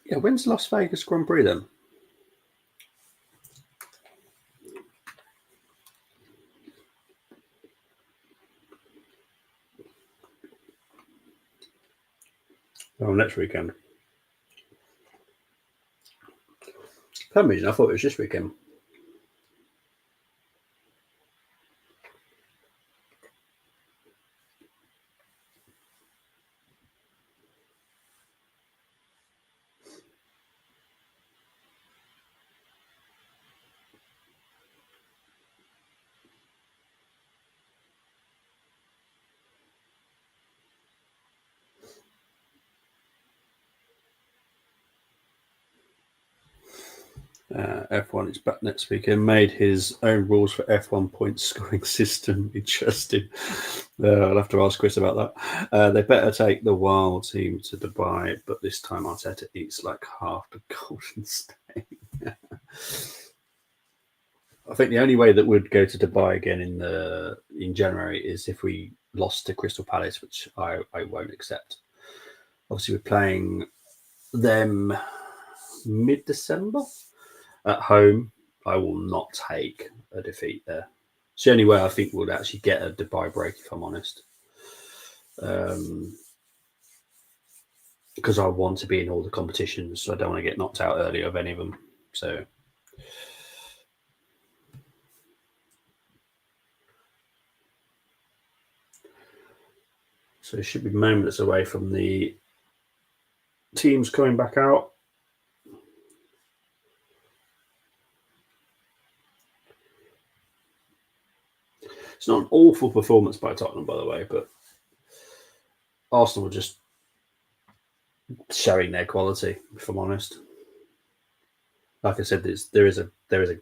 Yeah, when's Las Vegas Grand Prix then? Oh, next weekend. For some reason, I thought it was this weekend. F1 is back next weekend. Made his own rules for F1 point scoring system. Interesting. I'll have to ask Chris about that. They better take the wild team to Dubai, but this time Arteta eats like half the Golden State. I think the only way that would go to Dubai again in January is if we lost to Crystal Palace, which I won't accept. Obviously, we're playing them mid-December at home. I will not take a defeat there. It's the only way I think we'll actually get a Dubai break, if I'm honest. Because I want to be in all the competitions, so I don't want to get knocked out early of any of them. So it should be moments away from the teams coming back out. It's not an awful performance by Tottenham, by the way, but Arsenal were just showing their quality, if I'm honest. Like I said, there is a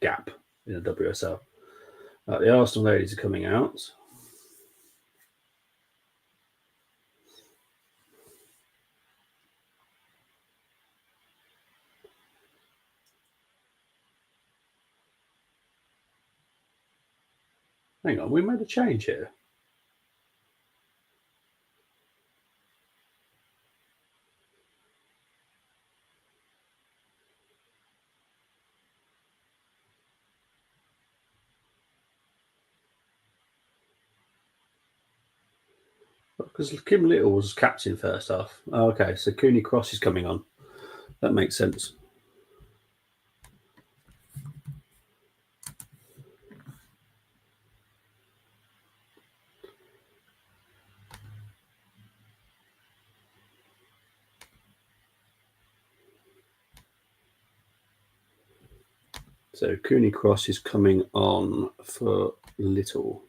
gap in the WSL. The Arsenal ladies are coming out. Hang on, we made a change here. Because Kim Little was captain first half. Oh, okay, so Cooney Cross is coming on. That makes sense. So Cooney Cross is coming on for Little.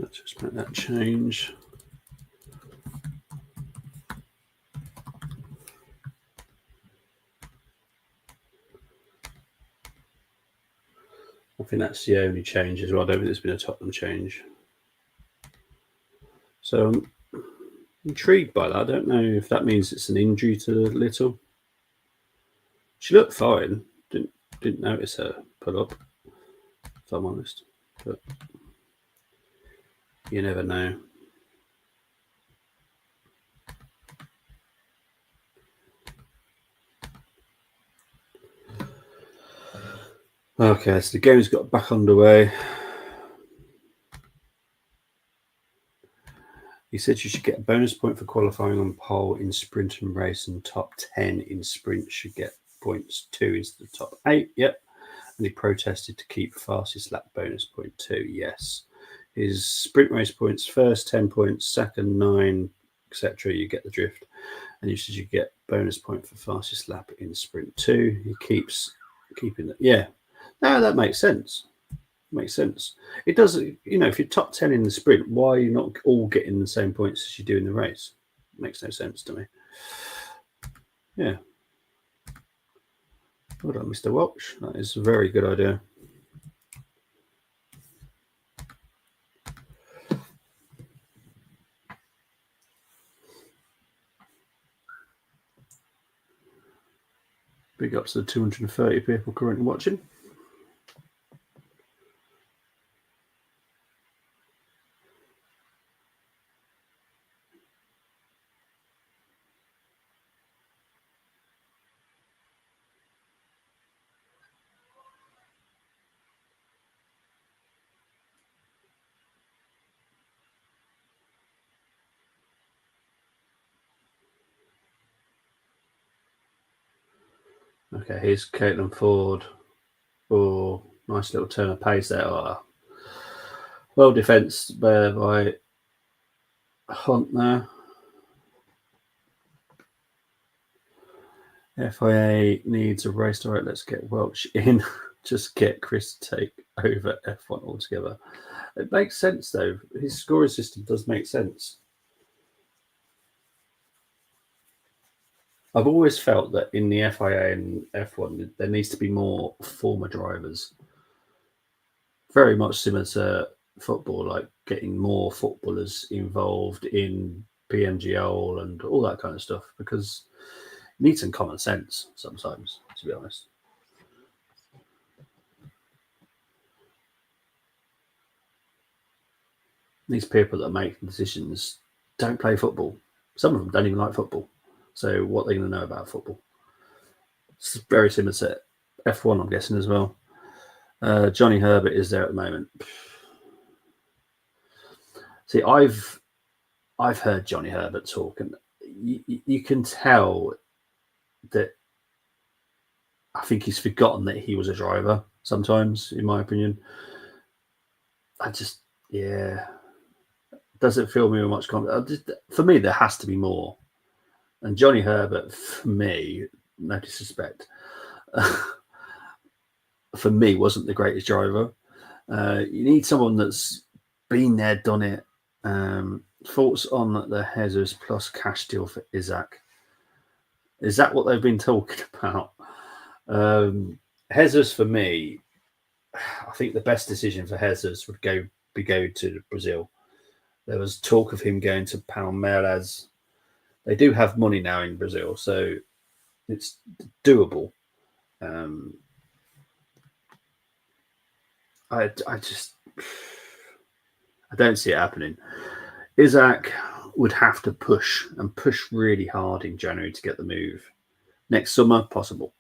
Let's just make that change. I think that's the only change as well. I don't think there's been a Tottenham change. So I'm intrigued by that. I don't know if that means it's an injury to Little. She looked fine. Didn't notice her pull up, if I'm honest. But you never know. Okay, so the game's got back underway. He said you should get a bonus point for qualifying on pole in sprint and race, and top 10 in sprint should get points 2 instead of top 8. Yep. And he protested to keep fastest lap bonus point 2. Yes. His sprint race points first 10 points, second 9, etc. You get the drift. And you said you get bonus point for fastest lap in sprint 2. He keeps keeping that. Yeah. No, that makes sense. Makes sense. It does, if you're top 10 in the sprint, why are you not all getting the same points as you do in the race? Makes no sense to me. Yeah. Well done, Mr. Welch. That is a very good idea. Big ups to the 230 people currently watching. Okay, here's Caitlin Ford. Oh, nice little turn of pace there. Oh, well defensed there by Hunt there. FIA needs a race direct. Let's get Welch in. Just get Chris to take over F1 altogether. It makes sense though. His scoring system does make sense. I've always felt that in the FIA and F1, there needs to be more former drivers. Very much similar to football, like getting more footballers involved in PMGL and all that kind of stuff, because you need some common sense sometimes, to be honest. These people that make decisions don't play football. Some of them don't even like football. So what are they going to know about football? It's very similar to F1, I'm guessing, as well. Johnny Herbert is there at the moment. See, I've heard Johnny Herbert talk, and you can tell that I think he's forgotten that he was a driver sometimes, in my opinion. Doesn't fill me with much confidence. For me, there has to be more. And Johnny Herbert, for me, no disrespect, for me, wasn't the greatest driver. You need someone that's been there, done it. Thoughts on the Jesus plus cash deal for Isaac? Is that what they've been talking about? Jesus, for me, I think the best decision for Jesus would go to Brazil. There was talk of him going to Palmeiras. They do have money now in Brazil, so it's doable. I don't see it happening. Isaac would have to push really hard in January to get the move. Next summer, possible.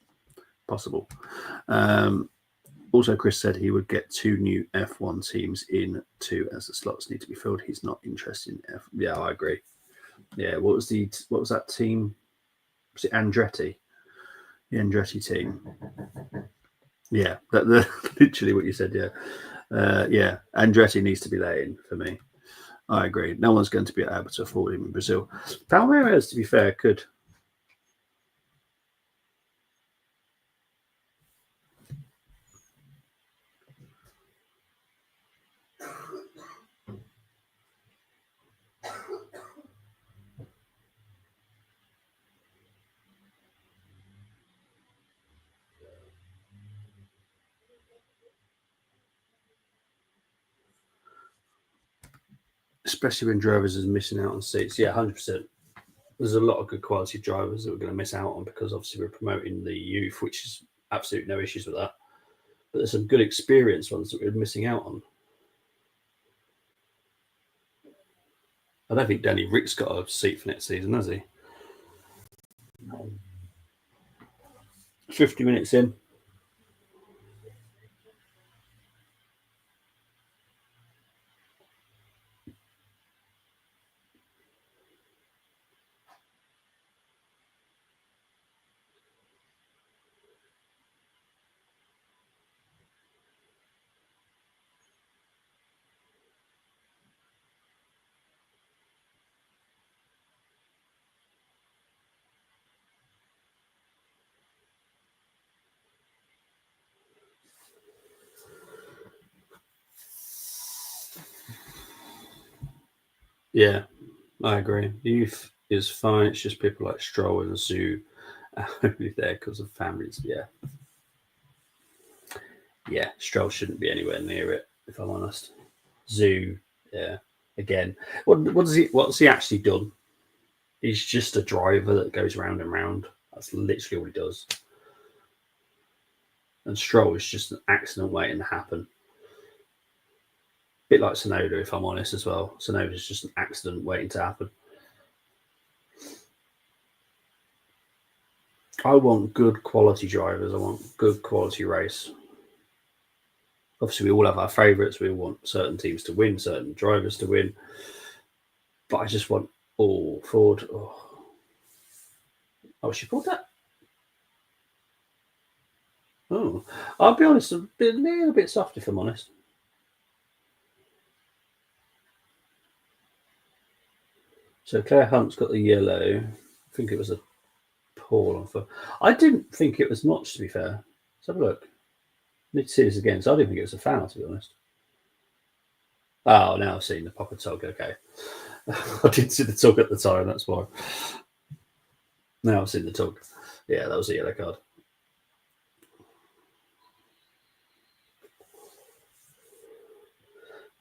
Also, Chris said he would get 2 new F1 teams in too, as the slots need to be filled. He's not interested in F. Yeah, I agree. Yeah, what was that team? Was it Andretti? The Andretti team. Yeah, literally what you said. Yeah, yeah. Andretti needs to be there in for me. I agree. No one's going to be able to afford him in Brazil. Palmeiras, to be fair, could. Especially when drivers are missing out on seats. Yeah, 100%. There's a lot of good quality drivers that we're going to miss out on because obviously we're promoting the youth, which is absolutely no issues with that. But there's some good experienced ones that we're missing out on. I don't think Danny Rick's got a seat for next season, has he? 50 minutes in. Yeah, I agree. Youth is fine. It's just people like Stroll and Zoo only there because of families. Yeah, Yeah, Stroll shouldn't be anywhere near it, if I'm honest. Zoo, yeah. Again, what's he actually done? He's just a driver that goes round and round. That's literally all he does. And Stroll is just an accident waiting to happen. Bit like Sonoda, if I'm honest, as well. Sonoda is just an accident waiting to happen. I want good quality drivers. I want good quality race. Obviously, we all have our favourites. We all want certain teams to win, certain drivers to win. But I just want Ford. Oh, she pulled that. Oh, I'll be honest, a little bit soft, if I'm honest. So Claire Hunt's got the yellow. I think it was a Paul on foot. I didn't think it was much, to be fair. Let's have a look. Need to see this again. So I didn't think it was a foul, to be honest. Oh, now I've seen the proper tug. Okay. I didn't see the tug at the time, that's why. Now I've seen the tug. Yeah, that was a yellow card.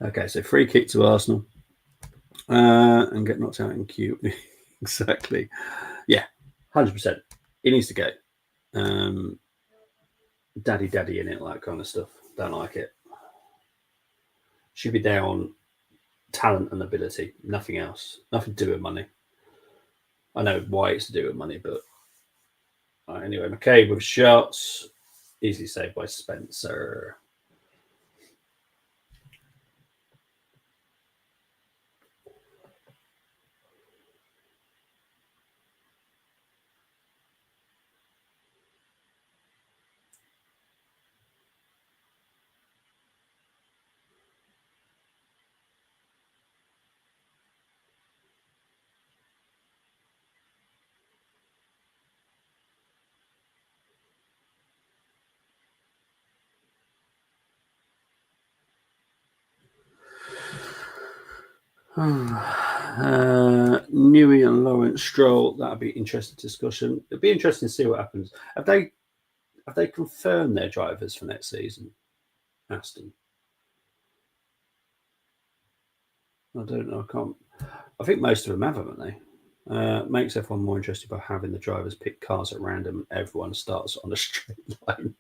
Okay, so free kick to Arsenal. And get knocked out in Q. Exactly. Yeah, 100%. He needs to go. Daddy in it, all that kind of stuff. Don't like it. Should be down talent and ability, nothing else. Nothing to do with money. I know why it's to do with money, but anyway, McCabe with shots. Easily saved by Spencer. Newey and Lawrence Stroll. That'd be interesting discussion. It'd be interesting to see what happens. Have they confirmed their drivers for next season? Aston. I don't know. I can't. I think most of them have, haven't they? Makes everyone more interested by having the drivers pick cars at random. Everyone starts on a straight line.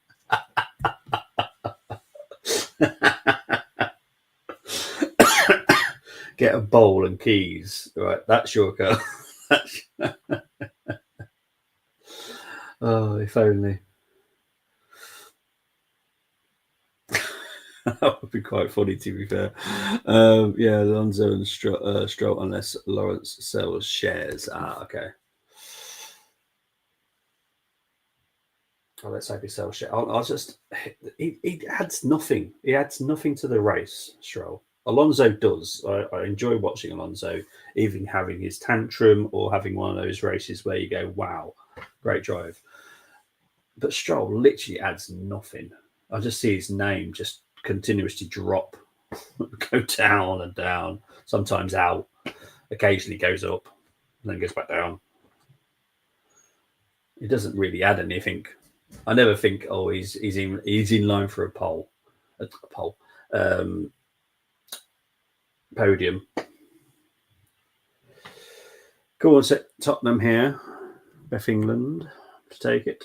Get a bowl and keys. Right, that's your car. Oh, if only. That would be quite funny, to be fair. Yeah, Alonso and Stroll, unless Lawrence sells shares. Okay. Oh, let's hope he sells shares. I'll just. He adds nothing. He adds nothing to the race, Stroll. Alonso does. I enjoy watching Alonso, even having his tantrum or having one of those races where you go, wow, great drive. But Stroll literally adds nothing. I just see his name just continuously drop, go down and down, sometimes out, occasionally goes up, and then goes back down. It doesn't really add anything. I never think, oh, he's in line for a podium. Go on, set Tottenham here. Beth England to take it.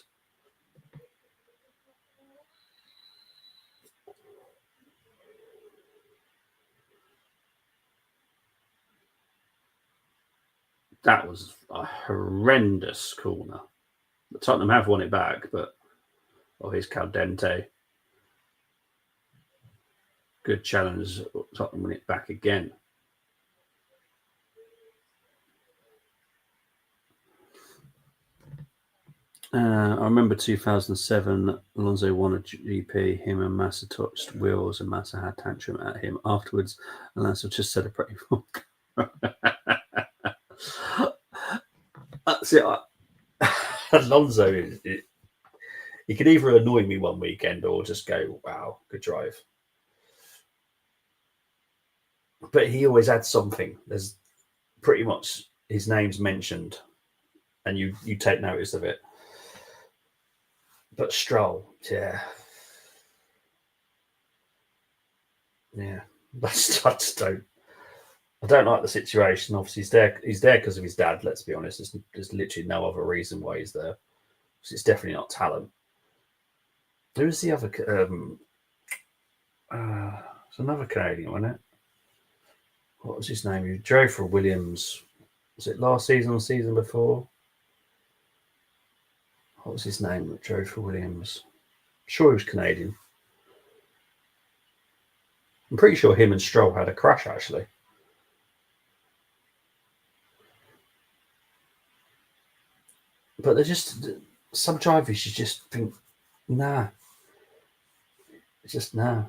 That was a horrendous corner. Tottenham have won it back, but here's Caldente. Good challenge. Tottenham win it back again. I remember 2007, Alonso won a GP. Him and Massa touched wheels, and Massa had tantrum at him afterwards. Alonso just celebrating. That's it. Alonso he could either annoy me one weekend or just go, wow, good drive. But he always adds something. There's pretty much his name's mentioned, and you take notice of it. But Stroll, yeah. yeah, I just don't. I don't like the situation. Obviously, he's there because of his dad. Let's be honest. There's literally no other reason why he's there. It's definitely not talent. Who's the other? It's another Canadian, wasn't it? What was his name? He drove for Williams. Was it last season or season before? What was his name that drove for Williams? I'm sure he was Canadian. I'm pretty sure him and Stroll had a crash actually. But they're just some drivers you just think, nah, it's just nah,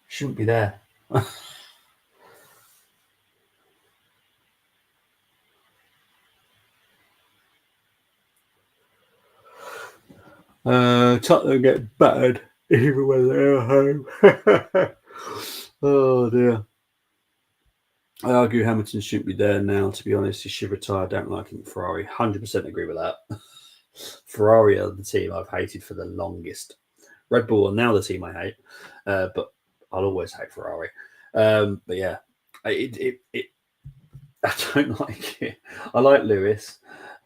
shouldn't be there. Tottenham get battered even when they're at home. Oh dear. I argue Hamilton shouldn't be there now, to be honest. He should retire. I don't like him at Ferrari. 100% agree with that. Ferrari are the team I've hated for the longest. Red Bull are now the team I hate, but I'll always hate Ferrari. But yeah, I don't like it. I like Lewis,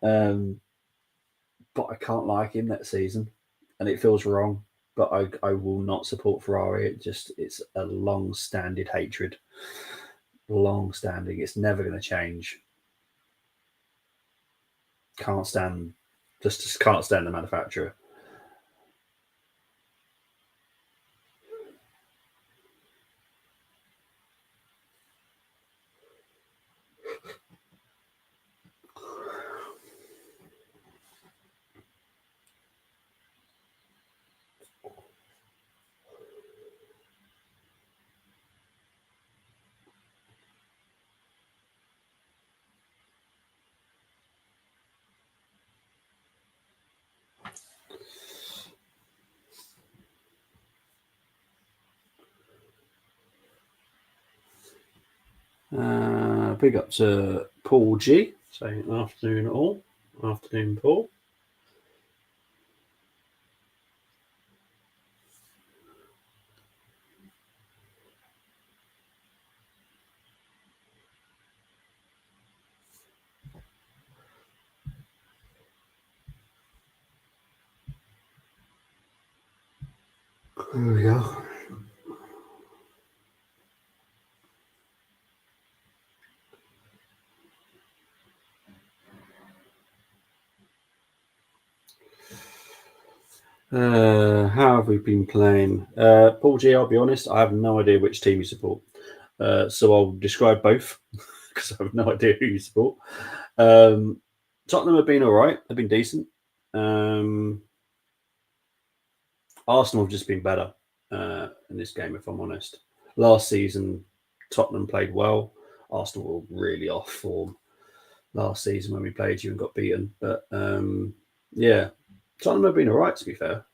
but I can't like him that season, and it feels wrong. But I will not support Ferrari. It's a long-standing hatred, long-standing. It's never going to change. Can't stand, just can't stand the manufacturer. Big up to Paul G. Saying afternoon all. Afternoon, Paul. There we go. How have we been playing? Paul G, I'll be honest, I have no idea which team you support. So I'll describe both because I have no idea who you support. Tottenham have been all right. They've been decent. Arsenal have just been better in this game, if I'm honest. Last season, Tottenham played well. Arsenal were really off form last season when we played you and got beaten. But yeah, Tottenham have been all right, to be fair.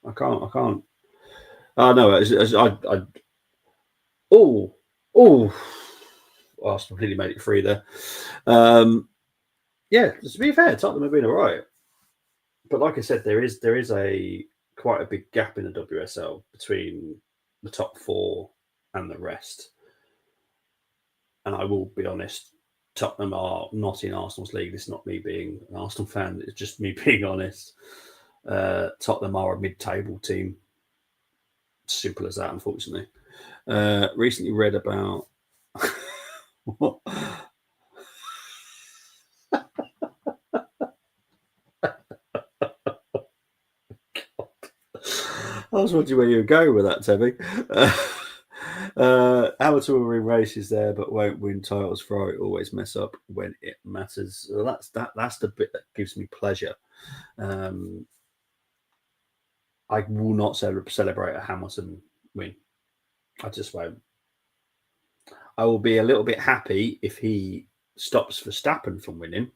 I can't. No, Arsenal really made it free there. Yeah, to be fair, Tottenham have been all right. But like I said, there is a quite a big gap in the WSL between the top four and the rest. And I will be honest, Tottenham are not in Arsenal's league. This is not me being an Arsenal fan. It's just me being honest. Tottenham are a mid-table team. Simple as that, unfortunately. Recently read about what? I was wondering where you were going with that, Tebby. Hamilton will win races there, but won't win titles. Ferrari always mess up when it matters. So that's the bit that gives me pleasure. I will not celebrate a Hamilton win. I just won't. I will be a little bit happy if he stops Verstappen from winning,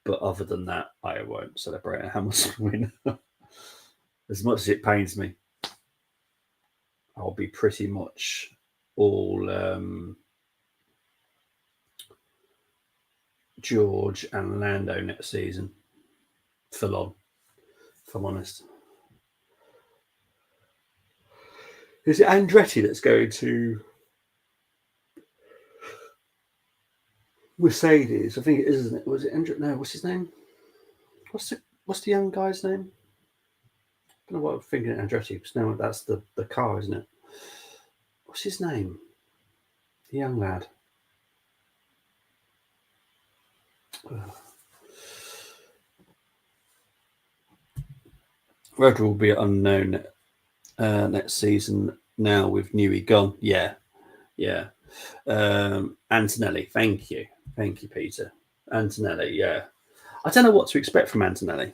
but other than that, I won't celebrate a Hamilton win. As much as it pains me, I'll be pretty much all George and Lando next season. Full on, if I'm honest. Is it Andretti that's going to Mercedes? I think it is, isn't it? Was it Andretti? No, what's his name? What's the young guy's name? I don't know what I'm thinking. Andretti. No, that's the car, isn't it? What's his name? The young lad. Roger will be unknown next season now with Newey gone. Yeah. Antonelli, thank you, Peter. Antonelli, yeah. I don't know what to expect from Antonelli.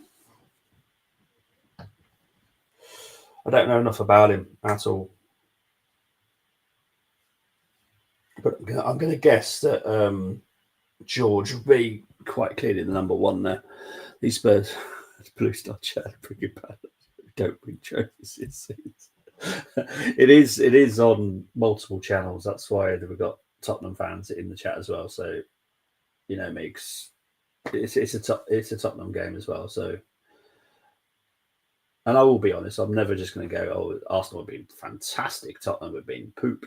I don't know enough about him at all. But I'm going to guess that George will be quite clearly the number one there. These Spurs, Blue Star chat, pretty bad. Don't win trophies this season. It is on multiple channels. That's why we've got Tottenham fans in the chat as well. So makes it's a Tottenham game as well. So, and I will be honest, I'm never just going to go, oh, Arsenal have been fantastic, Tottenham have been poop.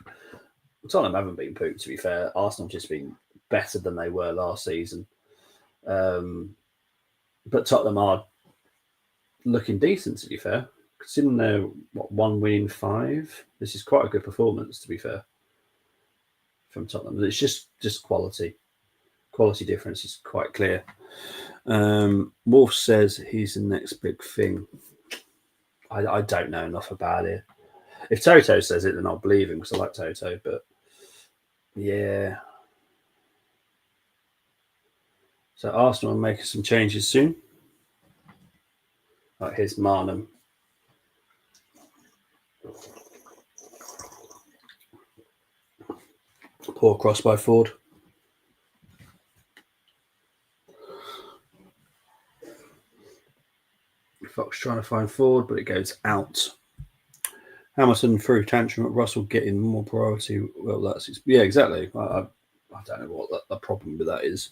Tottenham haven't been poop, to be fair. Arsenal have just been better than they were last season. But Tottenham are looking decent, to be fair. Considering they're one win in 5, this is quite a good performance, to be fair, from Tottenham. It's just quality. Quality difference is quite clear. Wolf says he's the next big thing. I don't know enough about it. If Toto says it, then I'll believe him because I like Toto. But yeah. So Arsenal are making some changes soon. Right, here's Marnham. Poor cross by Ford. Fox trying to find Ford, but it goes out. Hamilton through tantrum at Russell getting more priority. Well, exactly. I don't know what the problem with that is.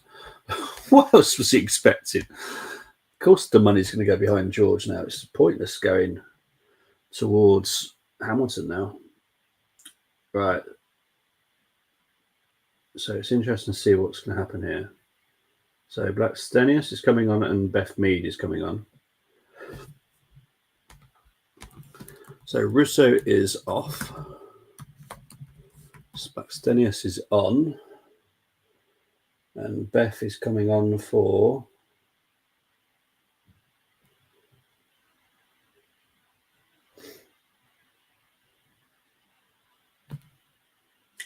What else was he expecting? Of course, the money's going to go behind George now. It's pointless going towards Hamilton now. Right. So it's interesting to see what's going to happen here. So Blackstenius is coming on and Beth Mead is coming on. So Russo is off. Blackstenius is on. And Beth is coming on for...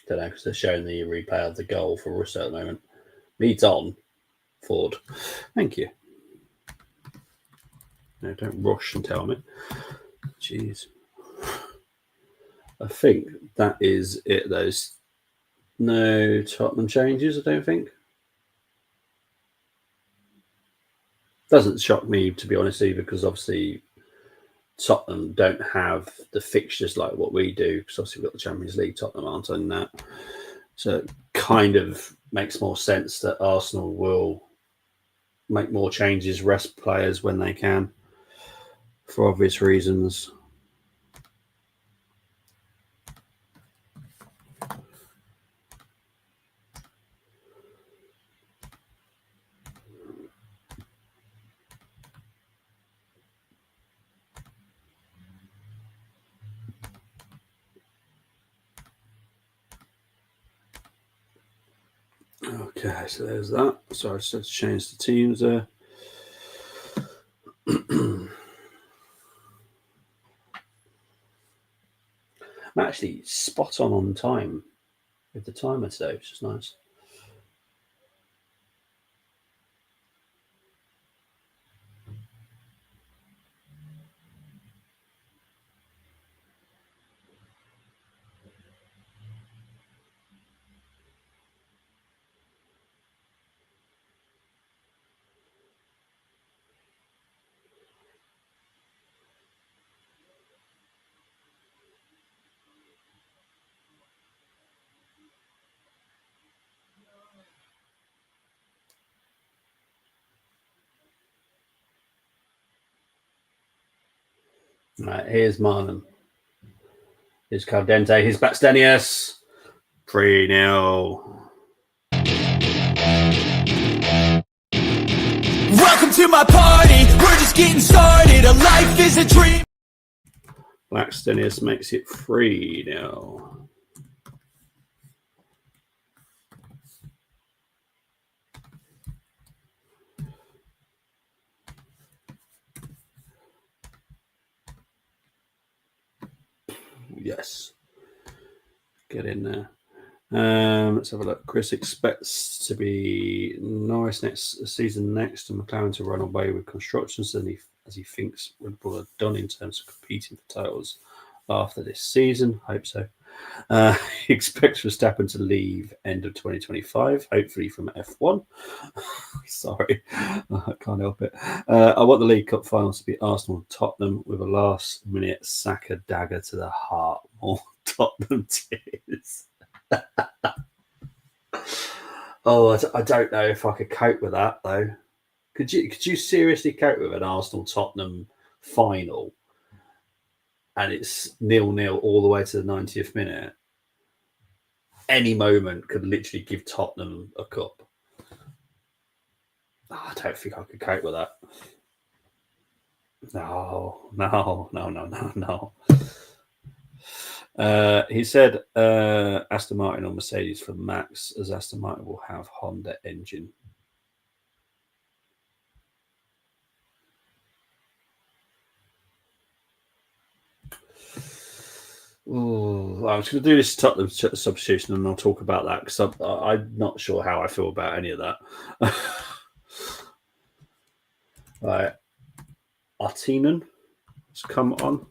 don't know, because they're showing the replay of the goal for Russo at the moment. Mead's on. Ford. Thank you. No, don't rush and tell me. Jeez. I think that is it. Those no Tottenham changes, I don't think. Doesn't shock me, to be honest, either, because obviously Tottenham don't have the fixtures like what we do, because obviously we've got the Champions League. Tottenham aren't on that. So it kind of makes more sense that Arsenal will make more changes, rest players when they can, for obvious reasons. Okay, so there's that. So I just had to change the teams there. I'm actually spot on time with the timer today, which is nice. Right, here's Marnham. Here's Caldente. Here's Baxtenius. 3-0. Welcome to my party, we're just getting started. A life is a dream. Baxtenius makes it 3-0. Yes. Get in there. Let's have a look. Chris expects to be Norris next season and McLaren to run away with constructors as he thinks Red Bull are done in terms of competing for titles after this season. Hope so. He expects Verstappen to leave end of 2025, hopefully from F1. Sorry, I can't help it. I want the League Cup finals to be Arsenal and Tottenham with a last-minute Saka dagger to the heart. More Tottenham tears. Oh, I don't know if I could cope with that though. Could you seriously cope with an Arsenal Tottenham final, and it's 0-0 all the way to the 90th minute? Any moment could literally give Tottenham a cup. Oh, I don't think I could cope with that. No. He said Aston Martin or Mercedes for Max, as Aston Martin will have Honda engine. Ooh, I was going to do this Tottenham substitution, and I'll talk about that because I'm not sure how I feel about any of that. Right, Artinen has come on.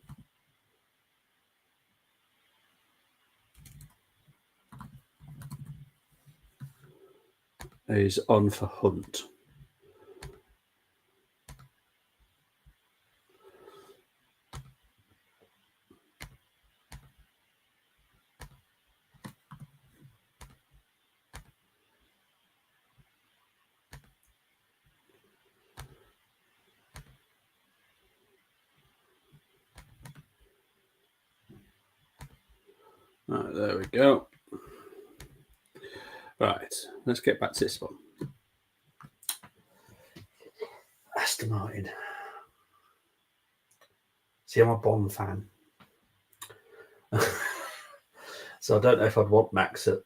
He's on for Hunt. Right, there we go. Right, let's get back to this one. Aston Martin. See, I'm a Bond fan. So I don't know if I'd want Max at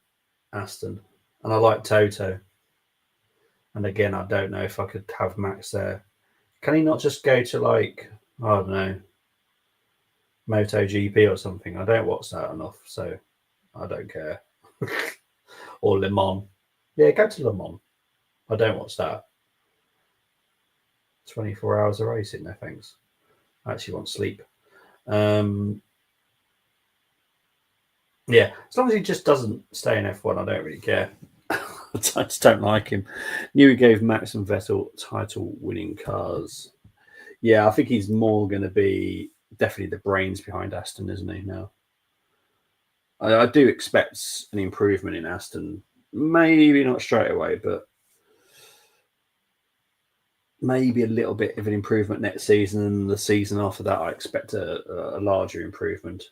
Aston. And I like Toto. And again, I don't know if I could have Max there. Can he not just go to, like, I don't know, MotoGP or something? I don't watch that enough, so I don't care. Or Le Mans. Yeah, go to Le Mans. I don't watch that. 24 hours of racing, no thanks. I actually want sleep. Yeah, as long as he just doesn't stay in F1, I don't really care. I just don't like him. Knew he gave Max and Vettel title-winning cars. Yeah, I think he's more going to be definitely the brains behind Aston, isn't he, now? I do expect an improvement in Aston. Maybe not straight away, but maybe a little bit of an improvement next season, and the season after that, I expect a larger improvement.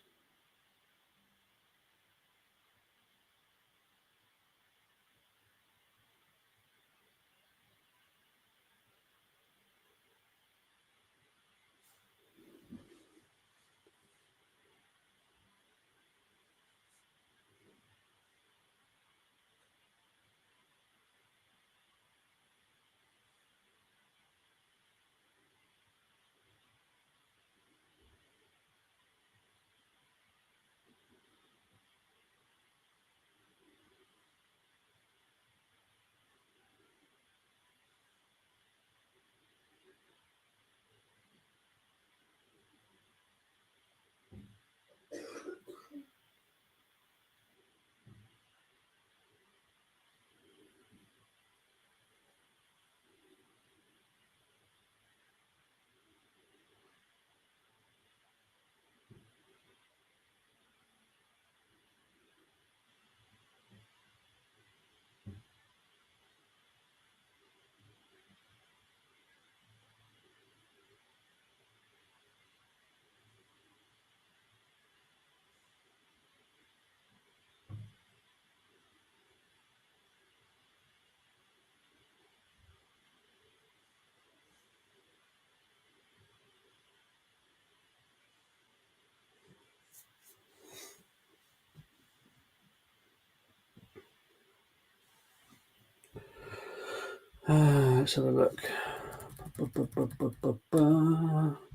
Let's have a look.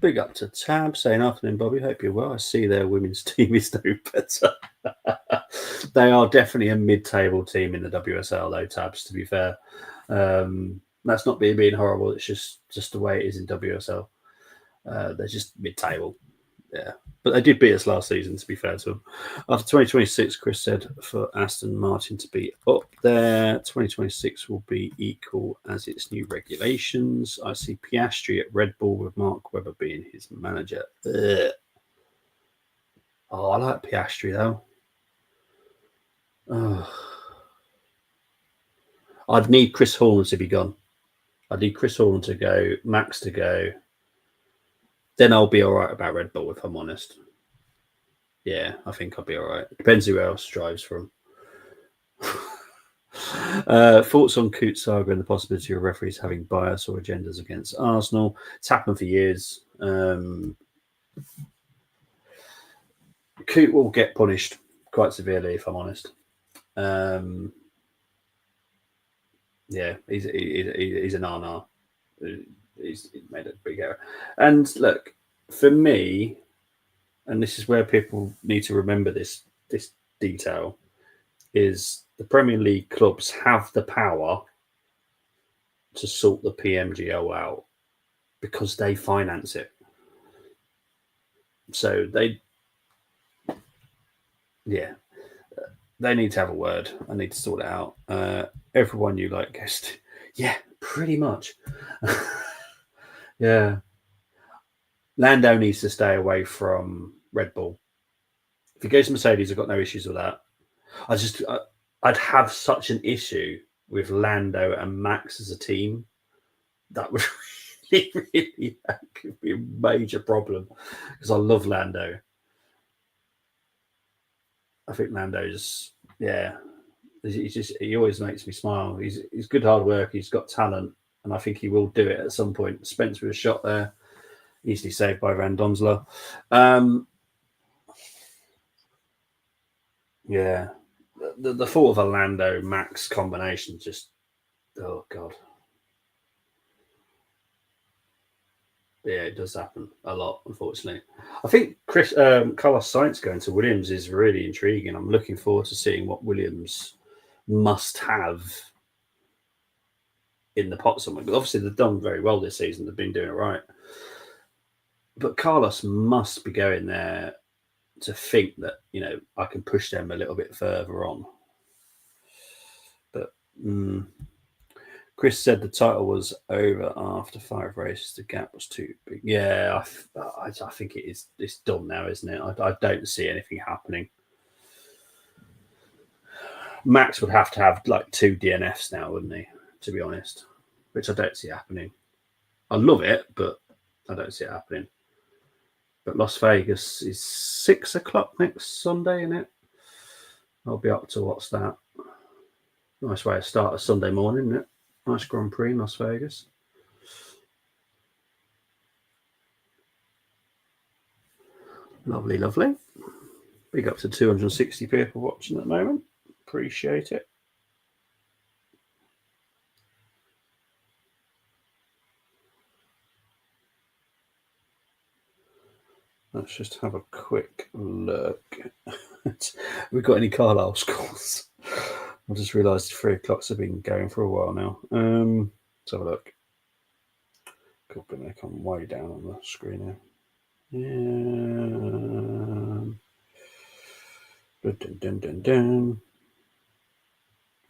Big up to Tab saying, afternoon, Bobby. Hope you're well. I see their women's team is no better. They are definitely a mid-table team in the WSL, though, Tabs, to be fair. That's not being horrible. It's just the way it is in WSL. They're just mid-table. Yeah. But they did beat us last season, to be fair to them. After 2026, Chris said for Aston Martin to be up there, 2026 will be equal as its new regulations. I see Piastri at Red Bull with Mark Webber being his manager. Ugh. Oh, I like Piastri, though. Oh. I'd need Chris Horner to be gone. I'd need Chris Horner to go, Max to go. Then I'll be all right about Red Bull, if I'm honest. Yeah, I think I'll be all right. Depends who else drives for him. Thoughts on Coote Saga and the possibility of referees having bias or agendas against Arsenal? It's happened for years. Coote will get punished quite severely, if I'm honest. Yeah, he's an RNR. He's made a big error. And look, for me, and this is where people need to remember this detail, is the Premier League clubs have the power to sort the PMGO out because they finance it. So they need to have a word. I need to sort it out. Everyone you like guessed, yeah, pretty much. Yeah. Lando needs to stay away from Red Bull. If he goes to Mercedes, I've got no issues with that. I'd have such an issue with Lando and Max as a team. That would really that could be a major problem because I love Lando. I think Lando's he always makes me smile. He's good hard work. He's got talent, and I think he will do it at some point. Spence with a shot there, easily saved by Van Donsler. Yeah, the thought of a Lando Max combination just, oh god. Yeah, it does happen a lot, unfortunately. I think Carlos Sainz going to Williams is really intriguing. I'm looking forward to seeing what Williams must have in the pot somewhere. But obviously, they've done very well this season. They've been doing it right. But Carlos must be going there to think that, I can push them a little bit further on. But Chris said the title was over after 5 races. The gap was too big. Yeah, I think it is. It's done now, isn't it? I don't see anything happening. Max would have to have like 2 DNFs now, wouldn't he? To be honest, which I don't see happening. I love it, but I don't see it happening. But Las Vegas is 6 o'clock next Sunday, isn't it? I'll be up to watch that. Nice way to start a Sunday morning, isn't it? Nice Grand Prix in Las Vegas. Lovely, lovely. Big up to 260 people watching at the moment. Appreciate it. Let's just have a quick look. We've got any Carlisle scores? I just realised 3 o'clocks have been going for a while now. Let's have a look. Could bring they come way down on the screen here.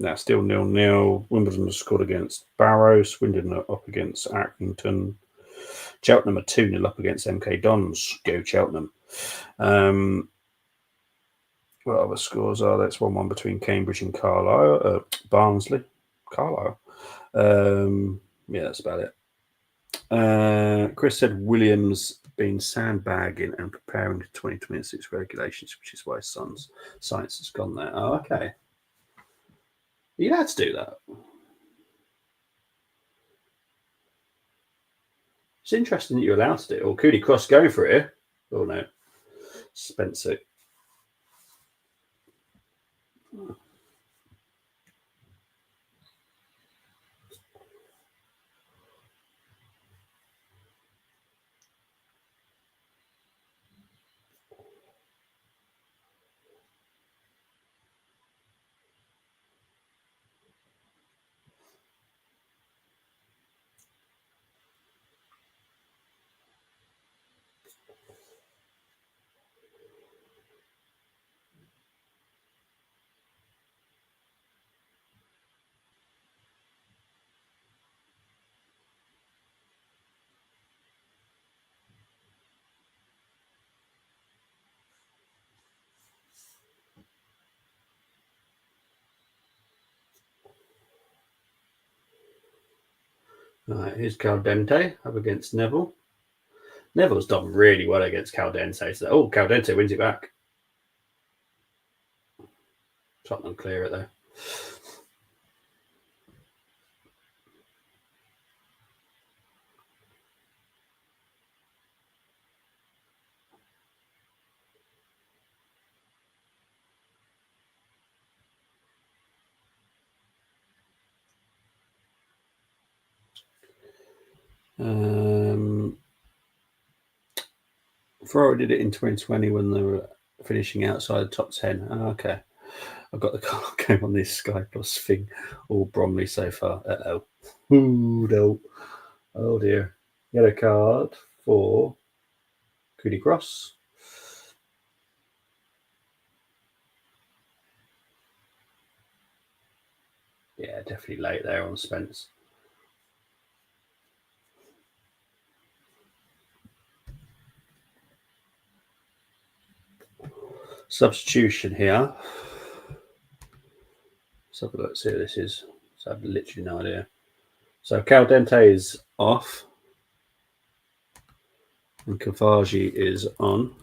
Now still 0-0. Wimbledon has scored against Barrow. Swindon are up against Accrington. Cheltenham are 2-0 up against MK Dons. Go Cheltenham. What other scores are there? It's 1-1 between Cambridge and Barnsley. Carlisle. Yeah, that's about it. Chris said Williams been sandbagging and preparing the 2026 regulations, which is why Science has gone there. Oh, okay. You'd have to do that. It's interesting that you're allowed to do it. Or Cooney Cross going for it. Oh, no. Spencer. Right, here's Caldente up against Neville. Neville's done really well against Caldente. So, Caldente wins it back. Tottenham clear it though. Ferrari did it in 2020 when they were finishing outside the top 10. Oh, okay. I've got the car game on this Sky Plus thing. All Bromley so far. Uh-oh. Ooh, no. Oh, dear. Yellow card for Cootie Cross. Yeah, definitely late there on Spence. Substitution here. Let's have a look, see what this is. So I have literally no idea. So Caldente is off. And Kavaji is on.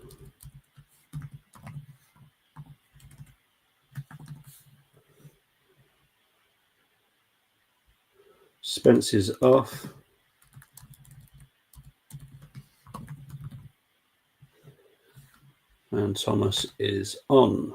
Spence is off. And Thomas is on.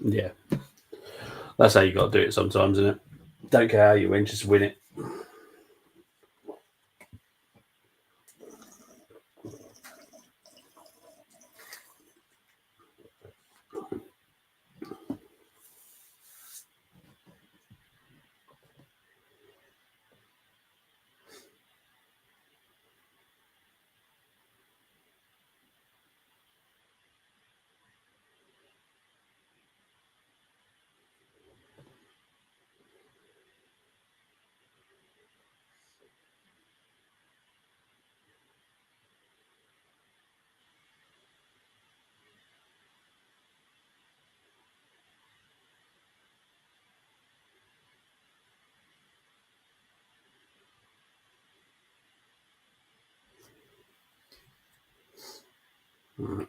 Yeah. That's how you got to do it sometimes, isn't it? Don't care how you win, just win it.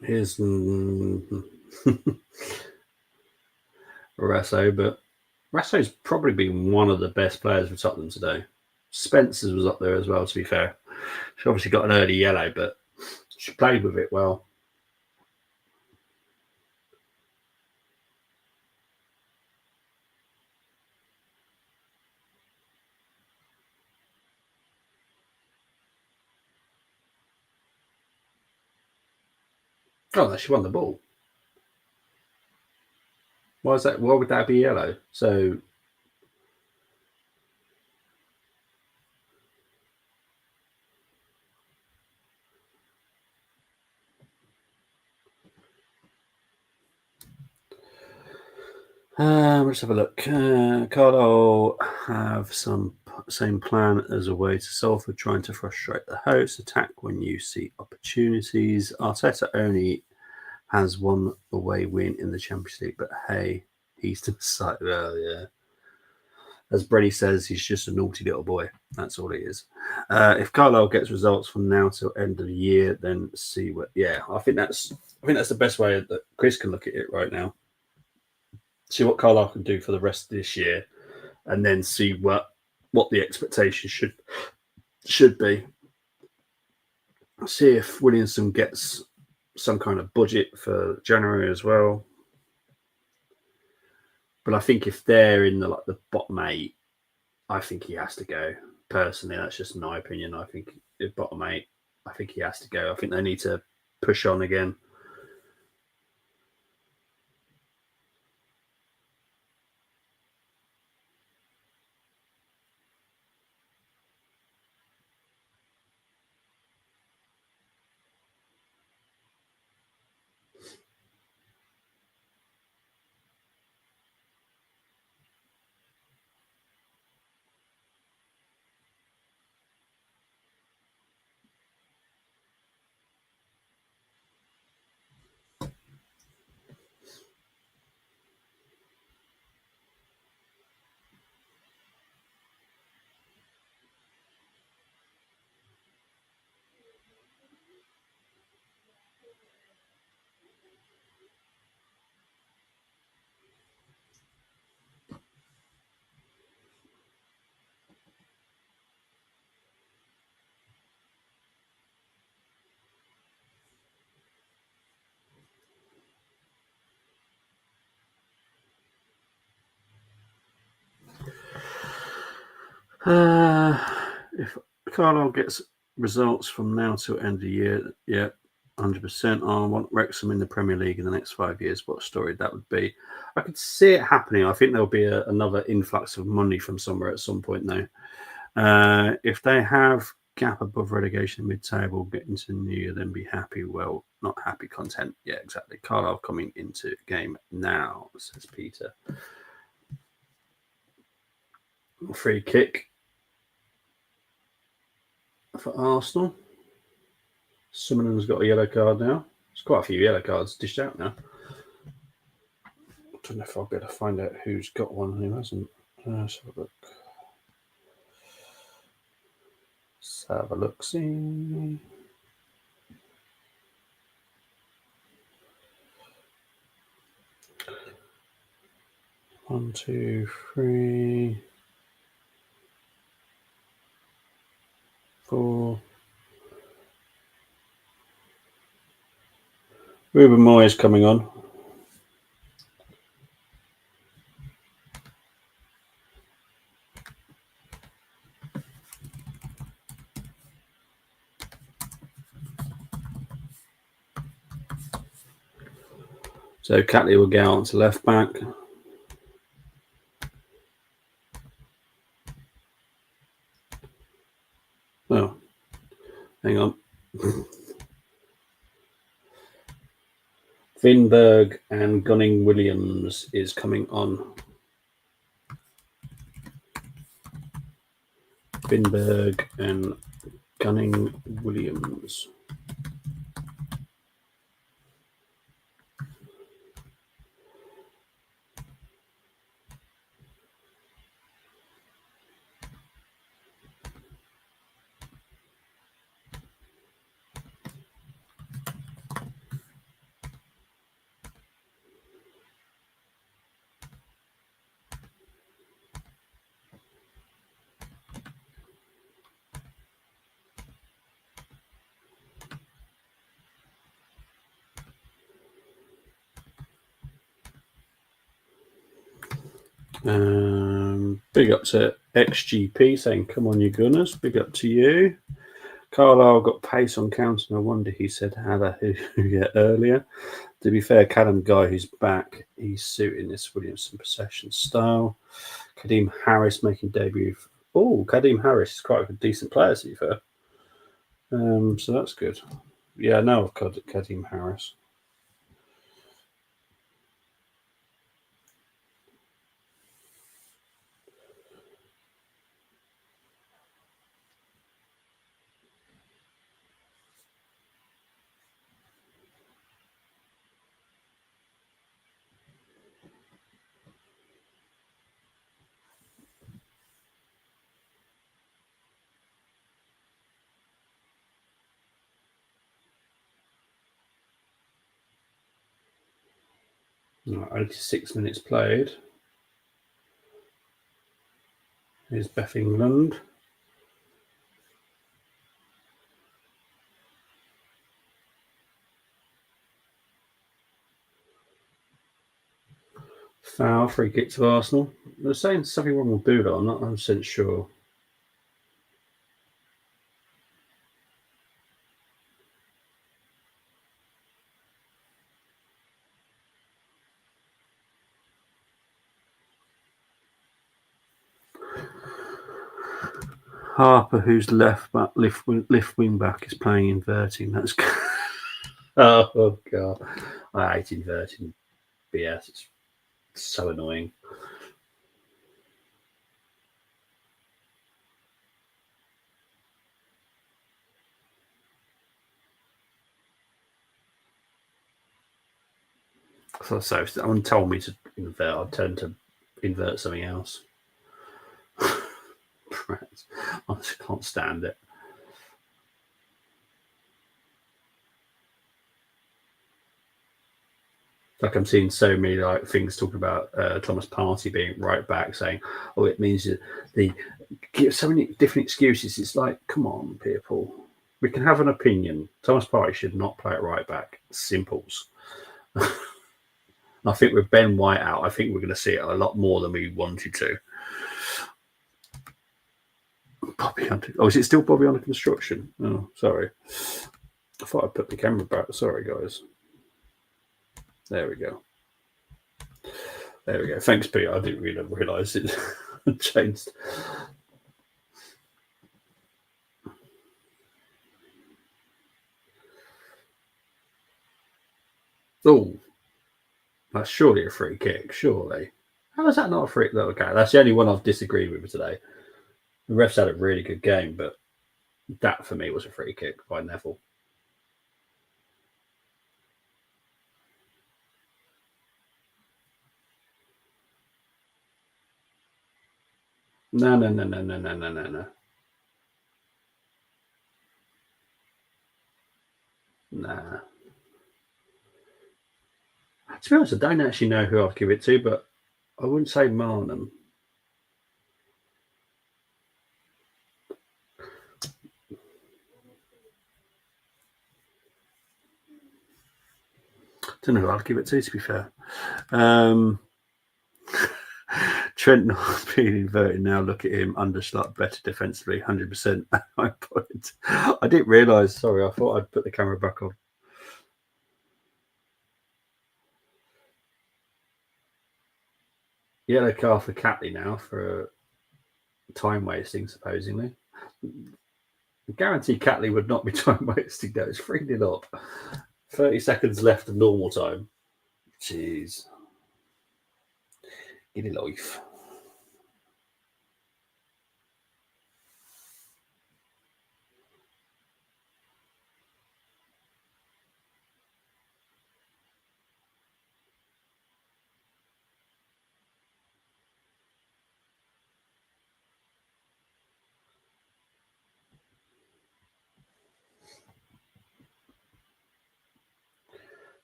Here's Rasso, but Rasso's probably been one of the best players for Tottenham today. Spencer's was up there as well, to be fair. She obviously got an early yellow, but she played with it well. Oh, she won the ball. Why is that? Why would that be yellow? So, let's have a look. Carlo have some same plan as a way to solve for trying to frustrate the host. Attack when you see opportunities. Arteta only has one away win in the Champions League, but hey, he's the side. Well, yeah. As Brenny says, he's just a naughty little boy. That's all he is. If Carlisle gets results from now till end of the year, then see what. Yeah, I think that's the best way that Chris can look at it right now. See what Carlisle can do for the rest of this year, and then see what the expectation should be. See if Williamson gets some kind of budget for January as well. But I think if they're in the bottom 8, I think he has to go. Personally, that's just my opinion. I think if bottom 8, I think he has to go. I think they need to push on again. If Carlisle gets results from now till end of the year, yeah, 100%. I want Wrexham in the Premier League in the next 5 years. What a story that would be. I could see it happening. I think there'll be another influx of money from somewhere at some point, though. If they have gap above relegation mid-table, get into the new year, then be happy. Well, not happy, content. Yeah, exactly. Carlisle coming into game now, says Peter. Free kick for Arsenal. Summonen's got a yellow card now. There's quite a few yellow cards dished out now. I don't know if I'll be able to find out who's got one and who hasn't. Let's have a look. Let's have a look. See. One, two, three, four. Ruben Moyes coming on. So Catley will go on to left back. Oh, hang on. Vinberg and Gunning Williams is coming on. Vinberg and Gunning Williams. Big up to XGP saying, come on, you Gunners. Big up to you. Carlisle got pace on counter. No wonder he said earlier. To be fair, Callum Guy, who's back, he's suiting this Williamson possession style. Kadeem Harris making debut. Oh, Kadeem Harris is quite a decent player, to be fair. So that's good. Yeah, no, I've got Kadeem Harris. Right, 86 minutes played. Here's Beth England. Foul, free kick to Arsenal. They're saying something wrong with Buda. I'm not 100% sure. Harper, who's left wing back, is playing inverting. That's oh god, I hate inverting BS. It's so annoying. So someone told me to invert. I'd turn to invert something else. I just can't stand it. Like I'm seeing so many things talking about Thomas Partey being right back, saying, "Oh, it means the give so many different excuses." It's like, come on, people, we can have an opinion. Thomas Partey should not play at right back. Simples. I think with Ben White out, I think we're going to see it a lot more than we wanted to. Bobby under. Oh, is it still Bobby under construction? Oh, sorry. I thought I'd put the camera back. Sorry, guys. There we go. There we go. Thanks, Peter. I didn't really realise it changed. Oh, that's surely a free kick. Surely. How is that not a free? Okay, that's the only one I've disagreed with today. The refs had a really good game, but that for me was a free kick by Neville. No. Nah. To be honest, I don't actually know who I'd give it to, but I wouldn't say Marnham. Don't know who I'd give it to be fair. Trent North being inverted now. Look at him, underslot, better defensively, 100%. I didn't realise. Sorry, I thought I'd put the camera back on. Yellow card for Catley now for time wasting, supposedly. I guarantee Catley would not be time wasting though. It's 3-0 up. 30 seconds left of normal time. Jeez. Get it life.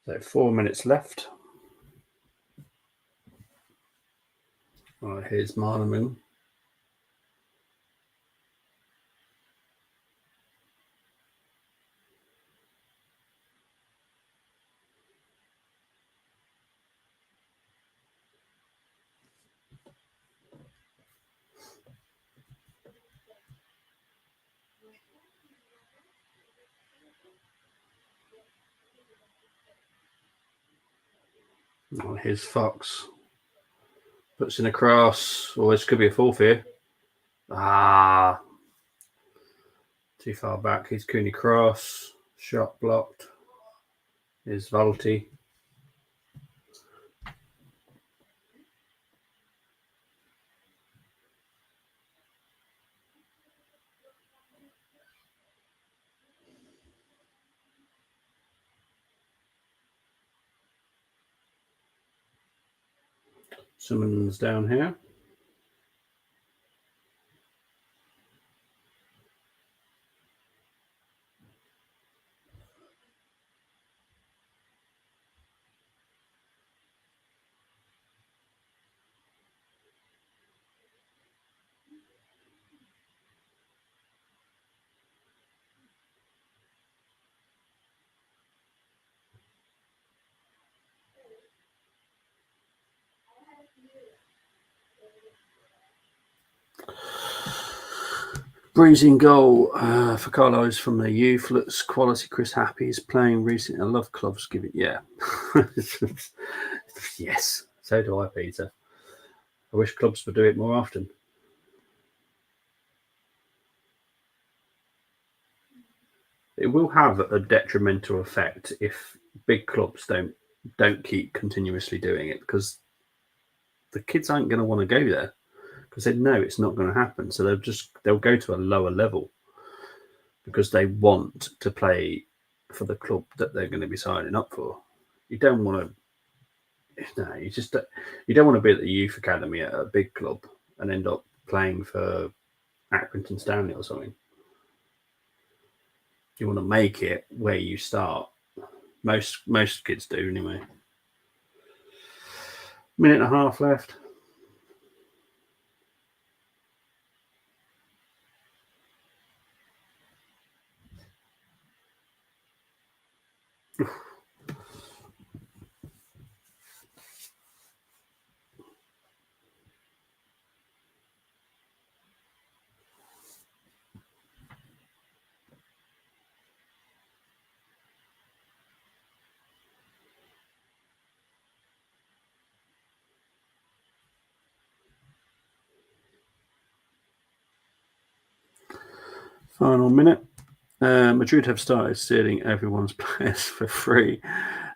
So 4 minutes left. All right, here's Marneman. Oh, here's Fox. Puts in a cross. Oh, this could be a fourth here. Ah. Too far back. Here's Cooney cross. Shot blocked. Here's Volti. Simmons down here. Breezing goal for Carlos from the youth. Looks quality. Chris Happy is playing recently. I love clubs giving. Yeah. Yes. So do I, Peter. I wish clubs would do it more often. It will have a detrimental effect if big clubs don't keep continuously doing it, because the kids aren't going to want to go there because they know it's not going to happen. So they'll go to a lower level because they want to play for the club that they're going to be signing up for. You don't want to. No, you don't want to be at the youth academy at a big club and end up playing for Accrington Stanley or something. You want to make it where you start. Most kids do anyway. Minute and a half left. Final minute. Madrid have started stealing everyone's players for free.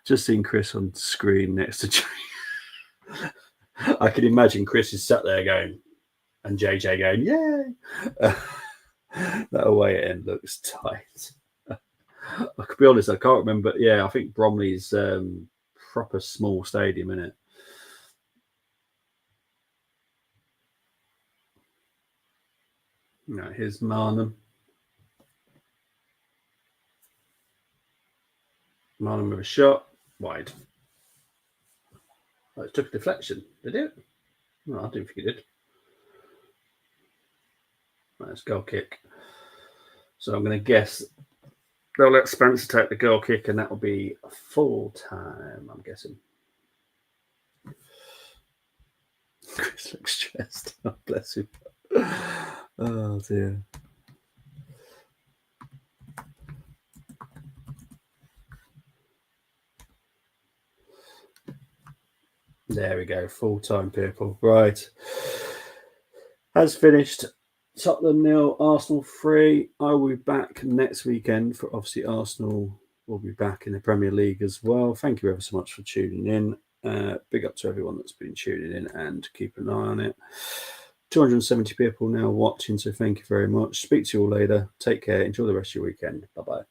Just seen Chris on screen next to Jay. I can imagine Chris is sat there going, and JJ going, yay! That away end looks tight. I could be honest, I can't remember. Yeah, I think Bromley's proper small stadium, isn't it? No, here's Marnham. Marnham with a shot. Wide. Oh, it took a deflection. Did it? No, I didn't think it did. Nice goal kick. So I'm going to guess they'll let Spencer take the goal kick, and that will be full time, I'm guessing. Chris looks stressed. Oh, bless him. Oh, dear. There we go. Full time, people. Right. Has finished. Tottenham 0, Arsenal 3. I will be back next weekend for obviously Arsenal will be back in the Premier League as well. Thank you ever so much for tuning in. Big up to everyone that's been tuning in and keep an eye on it. 270 people now watching, so thank you very much. Speak to you all later. Take care. Enjoy the rest of your weekend. Bye-bye.